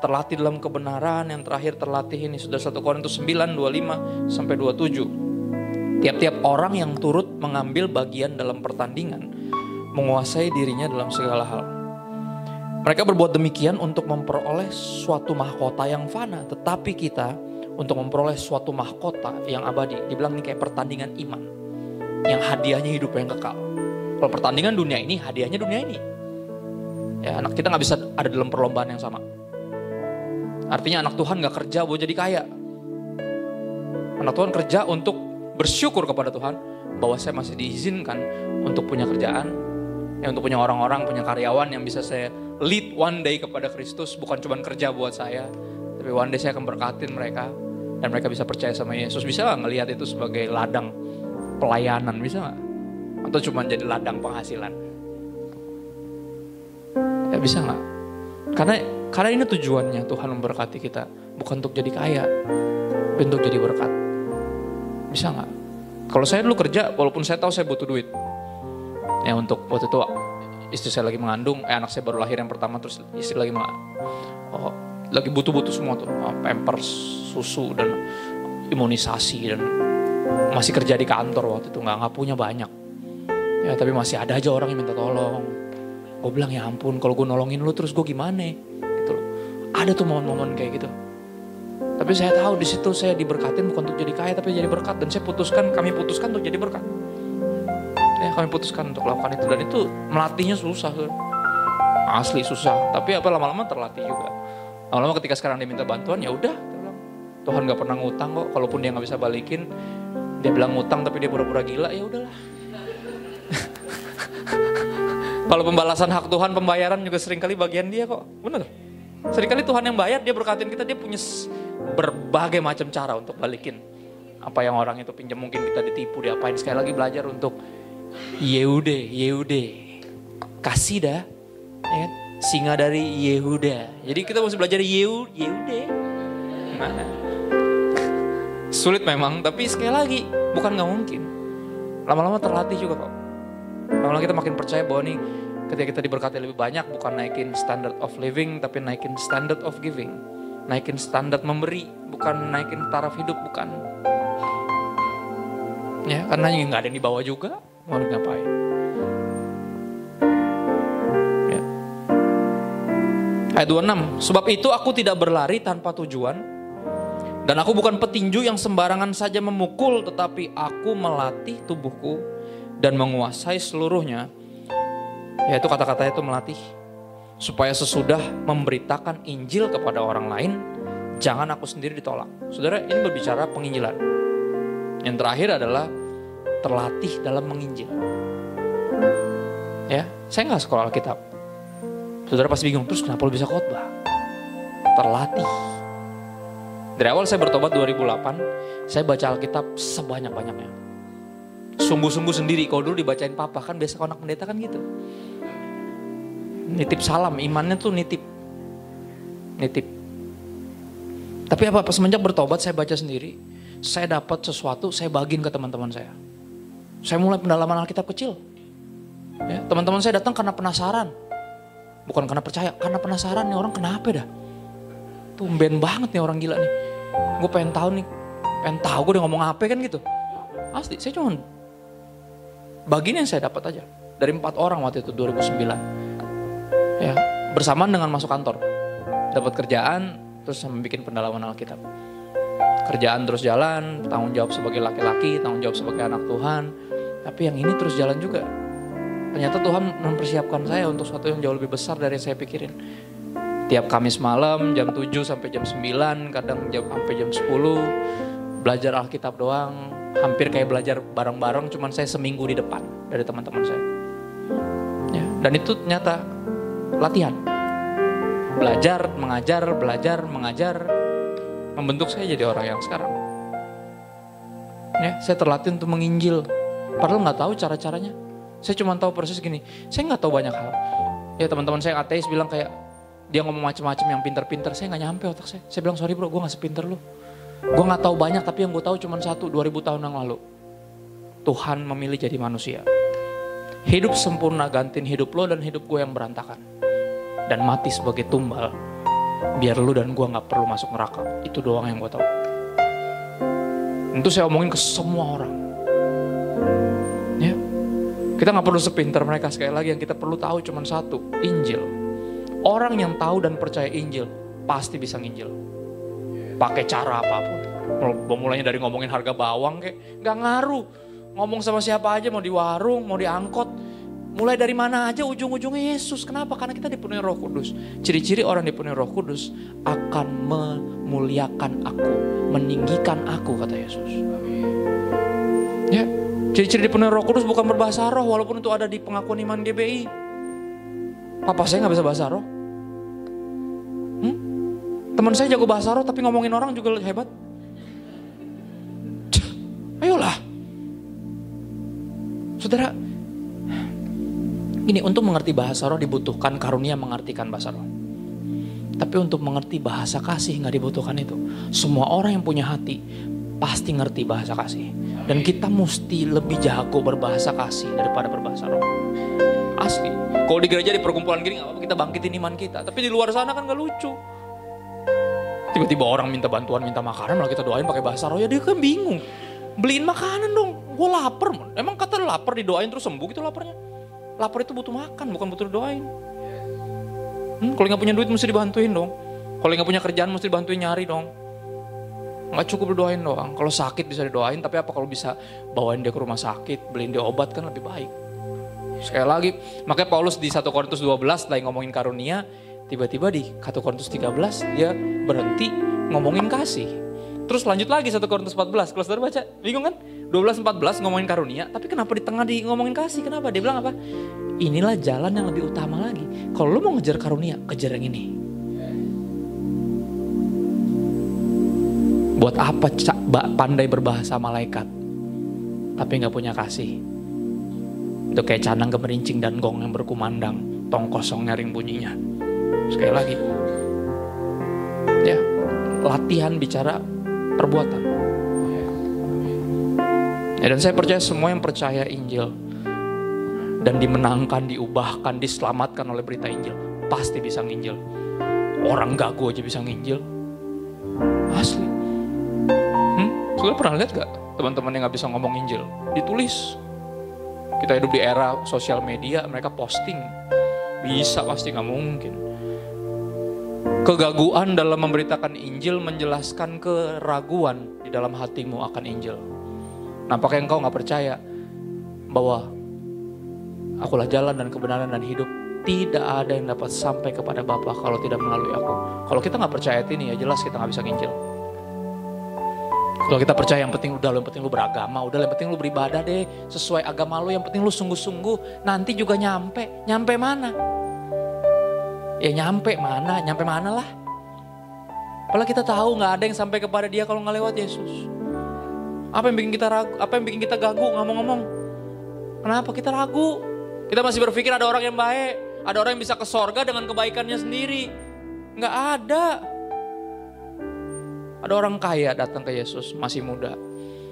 terlatih dalam kebenaran. Yang terakhir terlatih ini sudah 1 Korintus 9 25 sampai 27. Tiap-tiap orang yang turut mengambil bagian dalam pertandingan menguasai dirinya dalam segala hal. Mereka berbuat demikian untuk memperoleh suatu mahkota yang fana, tetapi kita untuk memperoleh suatu mahkota yang abadi. Dibilang ini kayak pertandingan iman yang hadiahnya hidup yang kekal. Kalau pertandingan dunia ini, hadiahnya dunia ini. Ya, anak kita nggak bisa ada dalam perlombaan yang sama. Artinya anak Tuhan gak kerja buat jadi kaya. Anak Tuhan kerja untuk bersyukur kepada Tuhan bahwa saya masih diizinkan untuk punya kerjaan, ya, untuk punya orang-orang, punya karyawan yang bisa saya lead one day kepada Kristus. Bukan cuma kerja buat saya, tapi one day saya akan berkatin mereka dan mereka bisa percaya sama Yesus. Bisa gak ngelihat itu sebagai ladang pelayanan? Bisa gak? Atau cuma jadi ladang penghasilan? Ya bisa gak? Karena ini tujuannya Tuhan memberkati kita. Bukan untuk jadi kaya, tapi untuk jadi berkat. Bisa gak? Kalau saya dulu kerja, walaupun saya tahu saya butuh duit. Ya untuk waktu itu istri saya lagi mengandung, anak saya baru lahir yang pertama, terus istri lagi lagi butuh-butuh semua tuh. Pampers, susu, dan imunisasi. Dan masih kerja di kantor waktu itu, gak punya banyak. Ya tapi masih ada aja orang yang minta tolong. Gue bilang ya ampun, kalau gue nolongin lu terus gue gimana? Gitu loh. Ada tuh momen-momen kayak gitu. Tapi saya tahu di situ saya diberkatin bukan untuk jadi kaya tapi jadi berkat, dan kami putuskan untuk jadi berkat. Ya, kami putuskan untuk lakukan itu, dan itu melatihnya susah. Asli susah, tapi lama-lama terlatih juga. Lama-lama ketika sekarang dia minta bantuan, ya udah, Tuhan nggak pernah ngutang kok. Kalaupun dia nggak bisa balikin, dia bilang ngutang tapi dia pura-pura gila, ya udahlah. Kalau pembalasan hak Tuhan, pembayaran juga seringkali bagian dia kok, bener. Seringkali Tuhan yang bayar, dia berkatin kita, dia punya berbagai macam cara untuk balikin apa yang orang itu pinjam. Mungkin kita ditipu, diapain. Sekali lagi belajar untuk Yehude, kasih dah, ya kan? Singa dari Yehuda. Jadi kita mesti belajar Yehude. Gimana? Sulit memang, tapi sekali lagi bukan nggak mungkin. Lama-lama terlatih juga kok. Lama-lama kita makin percaya bahwa nih, ketika kita diberkati lebih banyak, bukan naikin standard of living, tapi naikin standard of giving. Naikin standar memberi, bukan naikin taraf hidup, bukan. Ya, karena nggak ada yang dibawa juga, mau ngapain. Ya. Ayat 26, sebab itu aku tidak berlari tanpa tujuan, dan aku bukan petinju yang sembarangan saja memukul, tetapi aku melatih tubuhku dan menguasai seluruhnya. Yaitu kata-katanya itu melatih. Supaya sesudah memberitakan Injil kepada orang lain, jangan aku sendiri ditolak. Saudara, ini berbicara penginjilan. Yang terakhir adalah terlatih dalam menginjil. Ya, saya nggak sekolah Alkitab. Saudara pasti bingung, terus kenapa lu bisa khotbah? Terlatih. Dari awal saya bertobat 2008, saya baca Alkitab sebanyak-banyaknya. Sungguh-sungguh sendiri. Kalau dulu dibacain papa, kan biasa anak pendeta kan gitu. Nitip salam, imannya tuh nitip. Tapi apa, semenjak bertobat saya baca sendiri, saya dapat sesuatu, saya bagiin ke teman-teman saya. Saya mulai pendalaman Alkitab kecil. Ya, teman-teman saya datang karena penasaran. Bukan karena percaya, karena penasaran nih orang kenapa dah. Tumben banget nih orang gila nih. Gue pengen tahu gue dia ngomong apa kan gitu. Asli, saya cuma bagian yang saya dapat aja. Dari 4 orang waktu itu 2009. Ya, bersamaan dengan masuk kantor, dapat kerjaan, terus bikin pendalaman Alkitab. Kerjaan terus jalan, tanggung jawab sebagai laki-laki, tanggung jawab sebagai anak Tuhan. Tapi yang ini terus jalan juga. Ternyata Tuhan mempersiapkan saya untuk sesuatu yang jauh lebih besar dari yang saya pikirin. Tiap Kamis malam jam 7 sampai jam 9, kadang sampai jam 10, belajar Alkitab doang. Hampir kayak belajar bareng-bareng, cuman saya seminggu di depan dari teman-teman saya. Ya, dan itu ternyata latihan, belajar, mengajar, membentuk saya jadi orang yang sekarang. Ya, saya terlatih untuk menginjil, padahal nggak tahu cara-caranya. Saya cuma tahu persis gini, saya nggak tahu banyak hal. Ya teman-teman saya ateis bilang kayak dia ngomong macam-macam yang pinter-pinter, saya nggak nyampe otak saya. Saya bilang sorry bro, gue nggak sepinter lu. Gue nggak tahu banyak, tapi yang gue tahu cuma 2000 tahun yang lalu. Tuhan memilih jadi manusia. Hidup sempurna gantiin hidup lo dan hidup gue yang berantakan. Dan mati sebagai tumbal. Biar lo dan gue gak perlu masuk neraka. Itu doang yang gue tahu. Itu saya omongin ke semua orang. Ya, kita gak perlu sepintar mereka. Sekali lagi yang kita perlu tahu cuma satu. Injil. Orang yang tahu dan percaya Injil pasti bisa nginjil. Pakai cara apapun. Mulainya dari ngomongin harga bawang kayak gak ngaruh. Ngomong sama siapa aja, mau di warung, mau di angkot. Mulai dari mana aja ujung-ujungnya Yesus. Kenapa? Karena kita dipenuhi Roh Kudus. Ciri-ciri orang dipenuhi Roh Kudus akan memuliakan aku, meninggikan aku, kata Yesus. Ya, ciri-ciri dipenuhi Roh Kudus bukan berbahasa roh, walaupun itu ada di pengakuan iman GBI. Papa saya nggak bisa bahasa roh. Teman saya jago bahasa roh, tapi ngomongin orang juga hebat. Ayolah. Saudara, ini untuk mengerti bahasa roh dibutuhkan karunia mengartikan bahasa roh. Tapi untuk mengerti bahasa kasih gak dibutuhkan itu. Semua orang yang punya hati pasti ngerti bahasa kasih. Dan kita mesti lebih jago berbahasa kasih daripada berbahasa roh. Asli. Kalau di gereja di perkumpulan gini gak apa-apa kita bangkitin iman kita. Tapi di luar sana kan gak lucu. Tiba-tiba orang minta bantuan, minta makanan, malah kita doain pakai bahasa roh. Ya dia kan bingung. Beliin makanan dong, gue lapar man. Emang kata lapar didoain terus sembuh gitu laparnya? Lapar itu butuh makan, bukan butuh didoain. Kalau nggak punya duit mesti dibantuin dong. Kalau nggak punya kerjaan mesti dibantuin nyari dong. Nggak cukup didoain doang. Kalau sakit bisa didoain, tapi apa kalau bisa bawain dia ke rumah sakit, beliin dia obat kan lebih baik. Sekali lagi, makanya Paulus di 1 Korintus 12 lagi ngomongin karunia, tiba-tiba di 1 Korintus 13 dia berhenti ngomongin kasih. Terus lanjut lagi 1 Korintus 14, kalau saudara baca, bingung kan? 12-14 ngomongin karunia, tapi kenapa di tengah di ngomongin kasih? Kenapa? Dia bilang apa? Inilah jalan yang lebih utama lagi. Kalau lu mau ngejar karunia, kejar yang ini. Buat apa pandai berbahasa malaikat, tapi gak punya kasih? Itu kayak canang gemerincing dan gong yang berkumandang, tong kosong nyaring bunyinya. Sekali lagi, ya, latihan bicara perbuatan. Ya, dan saya percaya semua yang percaya Injil dan dimenangkan, diubahkan, diselamatkan oleh berita Injil, pasti bisa nginjil. Orang gagu aja bisa nginjil. Asli. Saudara pernah lihat gak teman-teman yang gak bisa ngomong Injil? Ditulis. Kita hidup di era sosial media, mereka posting. Bisa pasti, gak mungkin. Kegaguan dalam memberitakan Injil menjelaskan keraguan di dalam hatimu akan Injil. Nampaknya engkau gak percaya bahwa akulah jalan dan kebenaran dan hidup. Tidak ada yang dapat sampai kepada Bapa kalau tidak melalui aku. Kalau kita gak percaya ini, ya jelas kita gak bisa nginjil. Kalau kita percaya yang penting udah, yang penting lu beragama, udah yang penting lu beribadah deh sesuai agama lu, yang penting lu sungguh-sungguh, nanti juga nyampe. Nyampe mana? Ya nyampe mana lah. Apalagi kita tahu gak ada yang sampai kepada dia kalau gak lewat Yesus. Apa yang bikin kita ragu? Apa yang bikin kita gagu ngomong-ngomong? Kenapa kita ragu? Kita masih berpikir ada orang yang baik, ada orang yang bisa ke sorga dengan kebaikannya sendiri. Gak ada. Ada orang kaya datang ke Yesus, masih muda.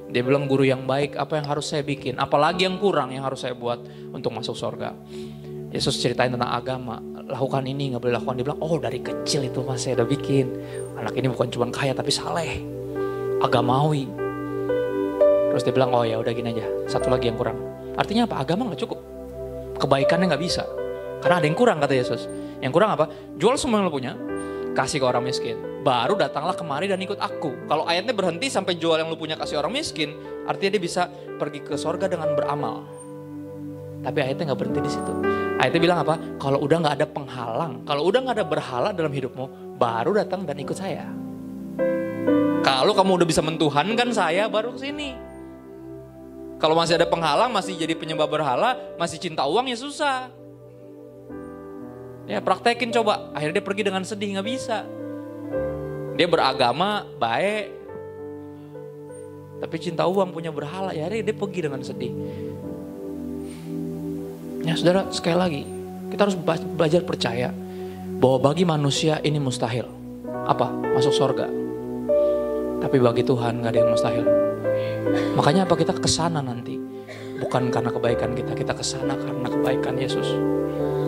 Dia bilang, guru yang baik, apa yang harus saya bikin? Apalagi yang kurang yang harus saya buat untuk masuk sorga? Yesus ceritain tentang agama. Lakukan ini, gak boleh lakukan. Dia bilang, oh dari kecil itu mas saya udah bikin. Anak ini bukan cuma kaya tapi saleh, agamawi. Terus dia bilang, oh ya udah gini aja, satu lagi yang kurang. Artinya apa? Agama gak cukup. Kebaikannya gak bisa. Karena ada yang kurang kata Yesus. Yang kurang apa? Jual semua yang lo punya, kasih ke orang miskin. Baru datanglah kemari dan ikut aku. Kalau ayatnya berhenti sampai jual yang lu punya kasih orang miskin, artinya dia bisa pergi ke sorga dengan beramal. Tapi ayatnya gak berhenti di situ. Ayatnya bilang apa? Kalau udah gak ada penghalang, kalau udah gak ada berhala dalam hidupmu, baru datang dan ikut saya. Kalau kamu udah bisa mentuhankan saya, baru kesini. Kalau masih ada penghalang, masih jadi penyembah berhala, masih cinta uang, ya susah. Ya praktekin coba. Akhirnya dia pergi dengan sedih, gak bisa. Dia beragama, baik. Tapi cinta uang, punya berhala, ya akhirnya dia pergi dengan sedih. Ya saudara, sekali lagi, kita harus belajar percaya bahwa bagi manusia ini mustahil. Apa? Masuk surga. Tapi bagi Tuhan gak ada yang mustahil. Makanya apa, kita kesana nanti. Bukan karena kebaikan kita, kita kesana karena kebaikan Yesus.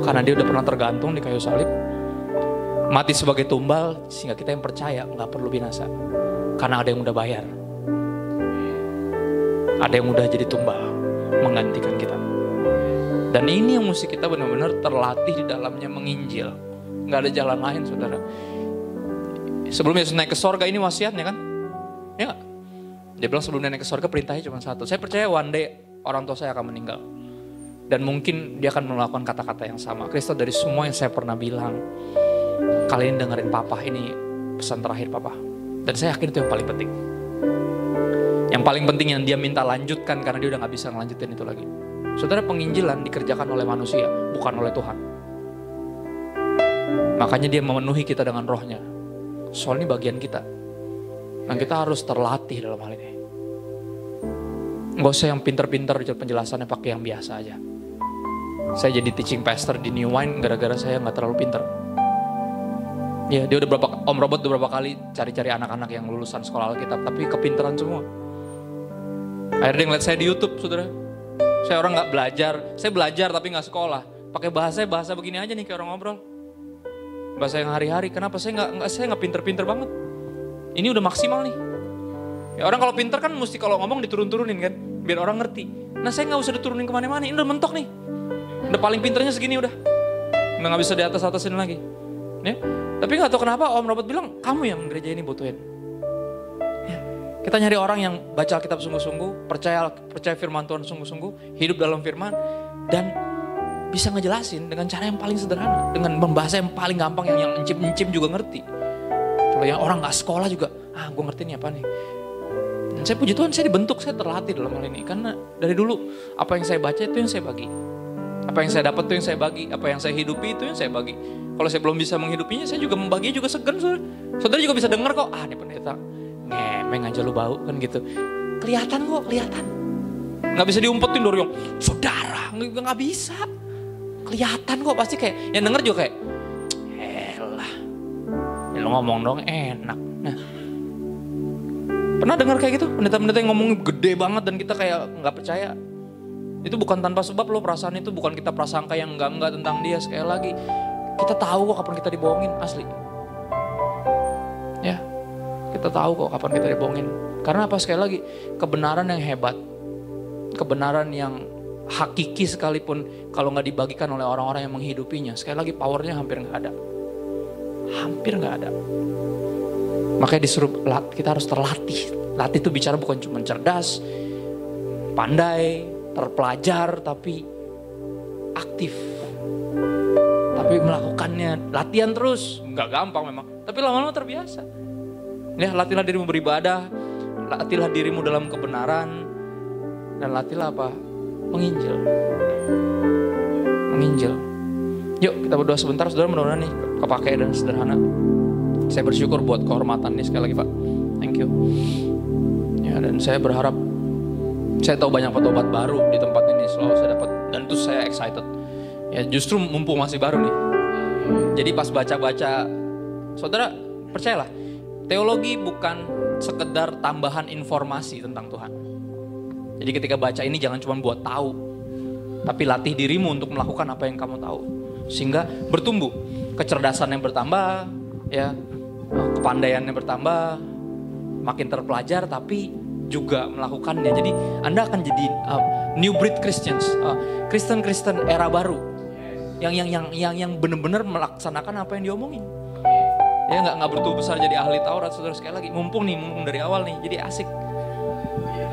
Karena dia udah pernah tergantung di kayu salib, mati sebagai tumbal, sehingga kita yang percaya gak perlu binasa. Karena ada yang udah bayar. Ada yang udah jadi tumbal menggantikan kita. Dan ini yang mesti kita benar-benar terlatih di dalamnya, menginjil. Gak ada jalan lain saudara. Sebelum Yesus naik ke sorga, ini wasiatnya kan? Ya gak? Dia bilang sebelum naik ke sorga perintahnya cuma satu. Saya percaya one day orang tua saya akan meninggal. Dan mungkin dia akan melakukan kata-kata yang sama. Kristo, dari semua yang saya pernah bilang, kalian dengerin papa, ini pesan terakhir papa. Dan saya yakin itu yang paling penting. Yang paling penting yang dia minta lanjutkan karena dia udah gak bisa ngelanjutin itu lagi. Saudara, penginjilan dikerjakan oleh manusia, bukan oleh Tuhan. Makanya dia memenuhi kita dengan rohnya. Soalnya ini bagian kita. Dan kita harus terlatih dalam hal ini. Gak usah yang pinter-pinter penjelasannya, pakai yang biasa aja. Saya jadi teaching pastor di New Wine gara-gara saya gak terlalu pinter. Ya, dia udah Om Robert udah berapa kali cari-cari anak-anak yang lulusan sekolah Alkitab, tapi kepinteran semua. Akhirnya dia ngeliat saya di YouTube, saudara. Saya orang gak belajar, saya belajar tapi gak sekolah. Pakai bahasa begini aja nih kayak orang ngobrol. Bahasa yang hari-hari, kenapa saya gak pinter-pinter banget. Ini udah maksimal nih. Ya orang kalau pinter kan mesti kalau ngomong diturun-turunin kan. biar orang ngerti. Nah saya nggak usah diturunin kemana-mana, ini udah mentok nih. Udah paling pinternya segini udah nggak bisa di atas-atasin lagi. Ya. Tapi nggak tahu kenapa Om Robert bilang, kamu yang gereja ini butuhin. Ya. Kita nyari orang yang baca Alkitab sungguh-sungguh, percaya firman Tuhan sungguh-sungguh, hidup dalam firman, dan bisa ngejelasin dengan cara yang paling sederhana, dengan bahasa yang paling gampang, yang encim-encim juga ngerti. Kalau yang orang nggak sekolah juga, gue ngerti nih apa nih. Dan saya puji Tuhan, saya dibentuk, saya terlatih dalam hal ini. Karena dari dulu, apa yang saya baca itu yang saya bagi. Apa yang saya dapat itu yang saya bagi. Apa yang saya hidupi itu yang saya bagi. Kalau saya belum bisa menghidupinya, saya juga membaginya juga segan. Saudara juga bisa dengar kok, ini pendeta ngemeng aja lu bau kan gitu. Kelihatan kok, kelihatan. Nggak bisa diumpetin dari yang saudara, nggak bisa. Kelihatan kok, pasti kayak yang denger juga kayak, elah, ya lu ngomong dong enak. Nah, pernah dengar kayak gitu? Pendeta-pendeta yang ngomong gede banget dan kita kayak nggak percaya. Itu bukan tanpa sebab loh, perasaan itu bukan kita prasangka yang enggak tentang dia. Sekali lagi, kita tahu kok kapan kita dibohongin, asli. Ya, kita tahu kok kapan kita dibohongin. Karena apa? Sekali lagi, kebenaran yang hebat, kebenaran yang hakiki sekalipun, kalau nggak dibagikan oleh orang-orang yang menghidupinya, sekali lagi powernya hampir nggak ada. Hampir nggak ada. Makanya disuruh, kita harus terlatih. Latih itu bicara bukan cuma cerdas, pandai, terpelajar, tapi aktif. Tapi melakukannya, latihan terus. Nggak gampang memang, tapi lama-lama terbiasa. Ya, latihlah dirimu beribadah, latihlah dirimu dalam kebenaran, dan latihlah apa? Menginjil. Menginjil. Yuk kita berdoa sebentar, saudara, mudah-mudahan nih kepake dan sederhana. Saya bersyukur buat kehormatan ini sekali lagi Pak. Thank you. Ya, dan saya berharap, saya tahu banyak petobat baru di tempat ini selalu saya dapat, dan itu saya excited. Ya justru mumpung masih baru nih. Jadi pas baca-baca, saudara percayalah, teologi bukan sekedar tambahan informasi tentang Tuhan. Jadi ketika baca ini jangan cuma buat tahu, tapi latih dirimu untuk melakukan apa yang kamu tahu. Sehingga bertumbuh, kecerdasan yang bertambah, ya, kepandaiannya bertambah, makin terpelajar, tapi juga melakukannya. Jadi Anda akan jadi new breed Christians, Kristen era baru, yang benar-benar melaksanakan apa yang diomongin. Ya nggak bertumbuh besar jadi ahli Taurat, saudara. Sekali lagi, mumpung dari awal nih, jadi asik.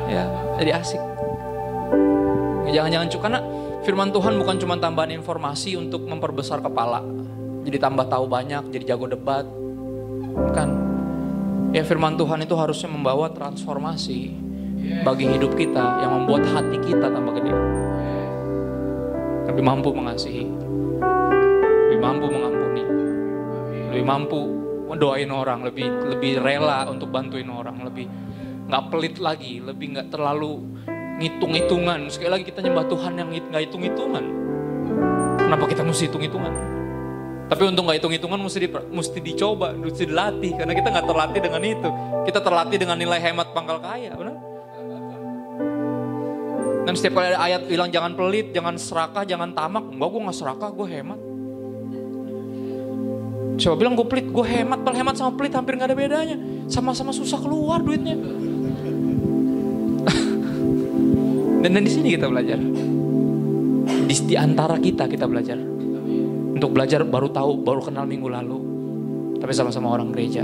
Ya, jadi asik. Jangan-jangan karena firman Tuhan bukan cuma tambahan informasi untuk memperbesar kepala, jadi tambah tahu banyak, jadi jago debat, bukan. Ya firman Tuhan itu harusnya membawa transformasi bagi hidup kita, yang membuat hati kita tambah gede, lebih mampu mengasihi, lebih mampu mengampuni, lebih mampu mendoain orang, lebih rela untuk bantuin orang, lebih nggak pelit lagi, lebih nggak terlalu ngitung-hitungan. Sekali lagi kita nyembah Tuhan yang nggak hitung-hitungan. Kenapa kita mesti hitung-hitungan? Tapi untuk nggak hitung-hitungan mesti dicoba, mesti dilatih. Karena kita nggak terlatih dengan itu. Kita terlatih dengan nilai hemat pangkal kaya, benar? Dan setiap kali ada ayat bilang jangan pelit, jangan serakah, jangan tamak. Enggak, gue nggak serakah, gue hemat. Coba bilang gue pelit, gue hemat. Padahal hemat sama pelit hampir nggak ada bedanya. Sama-sama susah keluar duitnya. Dan di sini kita belajar. Di antara kita belajar. Untuk belajar baru kenal minggu lalu. Tapi sama-sama orang gereja.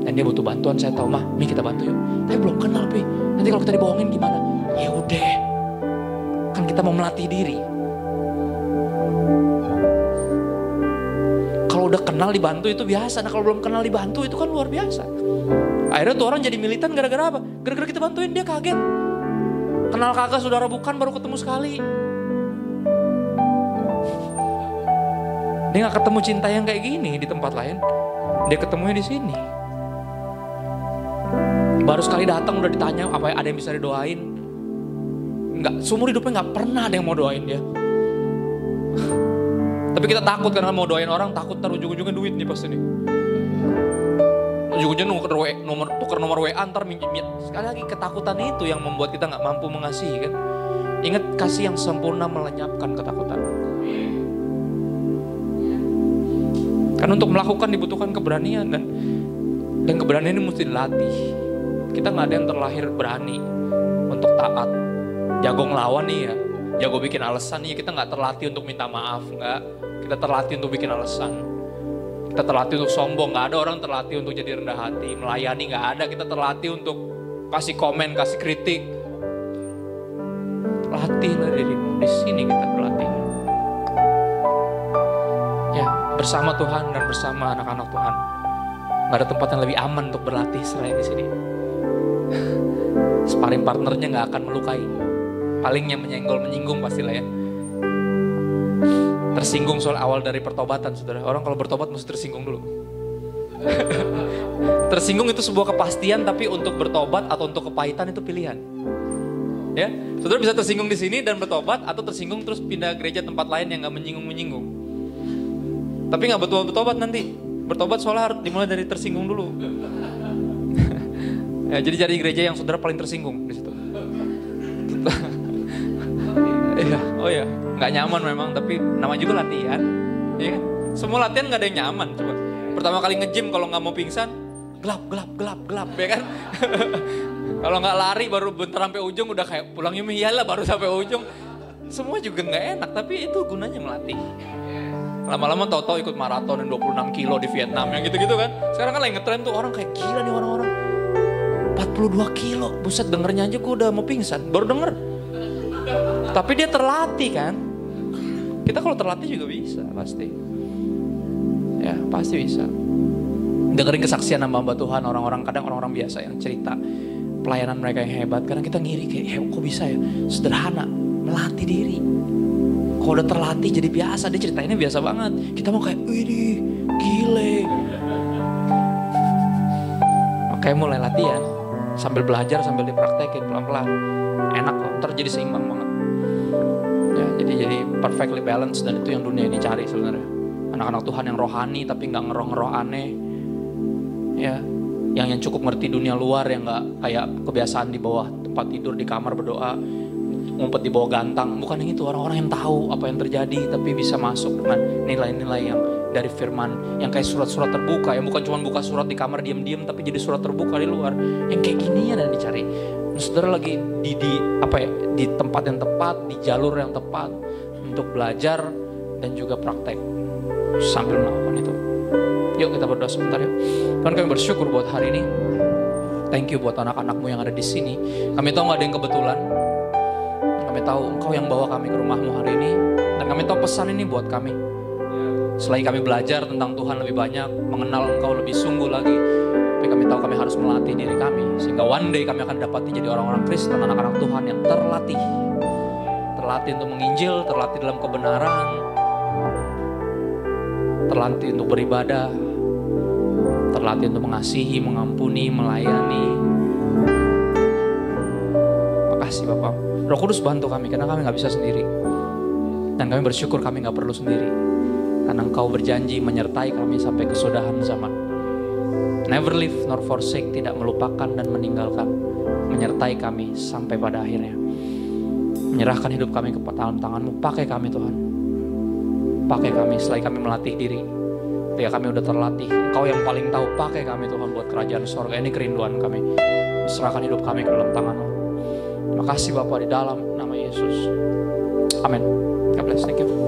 Dan dia butuh bantuan, saya tahu, mah, Mi kita bantu yuk. Tapi belum kenal, Pi. Nanti kalau kita dibohongin gimana? Ya udah. Kan kita mau melatih diri. Kalau udah kenal dibantu itu biasa. Nah kalau belum kenal dibantu itu kan luar biasa. Akhirnya tuh orang jadi militan gara-gara apa? Gara-gara kita bantuin dia kaget. Kenal kagak saudara bukan, baru ketemu sekali. Dia gak ketemu cinta yang kayak gini di tempat lain. Dia ketemunya di sini. Baru sekali datang udah ditanya apa ada yang bisa didoain. Enggak, seumur hidupnya gak pernah ada yang mau doain dia. Tapi kita takut karena mau doain orang, takut ntar ujung-ujungnya duit nih pasti nih. Ujung-ujungnya tukar nomor WA ntar minjem. Sekali lagi ketakutan itu yang membuat kita gak mampu mengasihi kan. Ingat, kasih yang sempurna melenyapkan ketakutan. Karena untuk melakukan dibutuhkan keberanian, dan keberanian ini mesti dilatih. Kita gak ada yang terlahir berani untuk taat. jago ngelawan nih ya, jago bikin alasan nih, kita nggak terlatih untuk minta maaf, nggak. Kita terlatih untuk bikin alasan. Kita terlatih untuk sombong, nggak ada orang terlatih untuk jadi rendah hati, melayani nggak ada. Kita terlatih untuk kasih komen, kasih kritik. Latihlah dirimu, di sini kita berlatih. Ya, bersama Tuhan dan bersama anak-anak Tuhan. Nggak ada tempat yang lebih aman untuk berlatih selain di sini. Sparring partnernya nggak akan melukai. Palingnya menyinggung pastilah ya. Tersinggung soal awal dari pertobatan, saudara. Orang kalau bertobat mesti tersinggung dulu. Tersinggung itu sebuah kepastian, tapi untuk bertobat atau untuk kepahitan itu pilihan. Ya, saudara bisa tersinggung di sini dan bertobat, atau tersinggung terus pindah gereja tempat lain yang nggak menyinggung. Tapi nggak betul bertobat nanti. Bertobat soalnya harus dimulai dari tersinggung dulu. Ya, jadi cari gereja yang saudara paling tersinggung di situ. Iya, oh ya, nggak nyaman memang, tapi namanya juga latihan. Ya kan? Semua latihan nggak ada yang nyaman. Coba. Pertama kali nge-gym kalau nggak mau pingsan, gelap, ya kan? Kalau nggak lari baru bentar sampai ujung udah kayak pulang yumi, iyalah baru sampai ujung. Semua juga nggak enak, tapi itu gunanya melatih. Lama-lama tahu-tahu ikut maraton yang 26 kilo di Vietnam yang gitu-gitu kan. Sekarang kan lagi ngetren tuh orang kayak gila nih orang-orang. 42 kilo, buset dengernya aja gue udah mau pingsan, baru denger. Tapi dia terlatih kan. Kita kalau terlatih juga bisa pasti. Ya pasti bisa. Dengerin kesaksian hamba Tuhan, kadang orang-orang biasa yang cerita pelayanan mereka yang hebat. Kadang kita ngiri kayak kok bisa ya, sederhana, melatih diri. Kalau udah terlatih jadi biasa, dia ceritainnya biasa banget. Kita mau kayak, wih gile. Makanya mulai latihan, sambil belajar, sambil dipraktekin pelan-pelan. Enak kok, ntar jadi seimbang banget. Ya, jadi perfectly balanced, dan itu yang dunia ini cari sebenarnya. Anak-anak Tuhan yang rohani tapi nggak ngeroh aneh. Ya, yang cukup ngerti dunia luar, yang nggak kayak kebiasaan di bawah tempat tidur di kamar berdoa, ngumpet di bawah gantang. Bukan yang itu, orang-orang yang tahu apa yang terjadi tapi bisa masuk dengan nilai-nilai yang dari firman, yang kayak surat-surat terbuka, yang bukan cuma buka surat di kamar diam-diam tapi jadi surat terbuka di luar. Yang kayak gini ya dan dicari. Saudara lagi di tempat yang tepat, di jalur yang tepat untuk belajar dan juga praktek sambil melakukan itu. Yuk kita berdoa sebentar yuk. Tuhan, kami bersyukur buat hari ini. Thank you buat anak-anakmu yang ada di sini. Kami tahu gak ada yang kebetulan. Kami tahu Engkau yang bawa kami ke rumahmu hari ini. Dan kami tahu pesan ini buat kami. Selain kami belajar tentang Tuhan lebih banyak, mengenal Engkau lebih sungguh lagi, tapi kami tahu kami harus melatih diri kami. Sehingga one day kami akan dapat jadi orang-orang Kristen, anak-anak Tuhan yang terlatih. Terlatih untuk menginjil, terlatih dalam kebenaran, terlatih untuk beribadah, terlatih untuk mengasihi, mengampuni, melayani. Makasih Bapak. Roh Kudus bantu kami, karena kami gak bisa sendiri. Dan kami bersyukur kami gak perlu sendiri. Karena Engkau berjanji menyertai kami sampai kesudahan zaman. Never leave nor forsake, tidak melupakan dan meninggalkan. Menyertai kami sampai pada akhirnya. Menyerahkan hidup kami ke dalam tangan-Mu. Pakai kami Tuhan. Pakai kami setelah kami melatih diri. Ketika kami udah terlatih, Engkau yang paling tahu, pakai kami Tuhan buat kerajaan sorga. Ini kerinduan kami. Serahkan hidup kami ke dalam tangan-Mu. Terima kasih Bapak, di dalam nama Yesus. Amin. God bless. Thank you.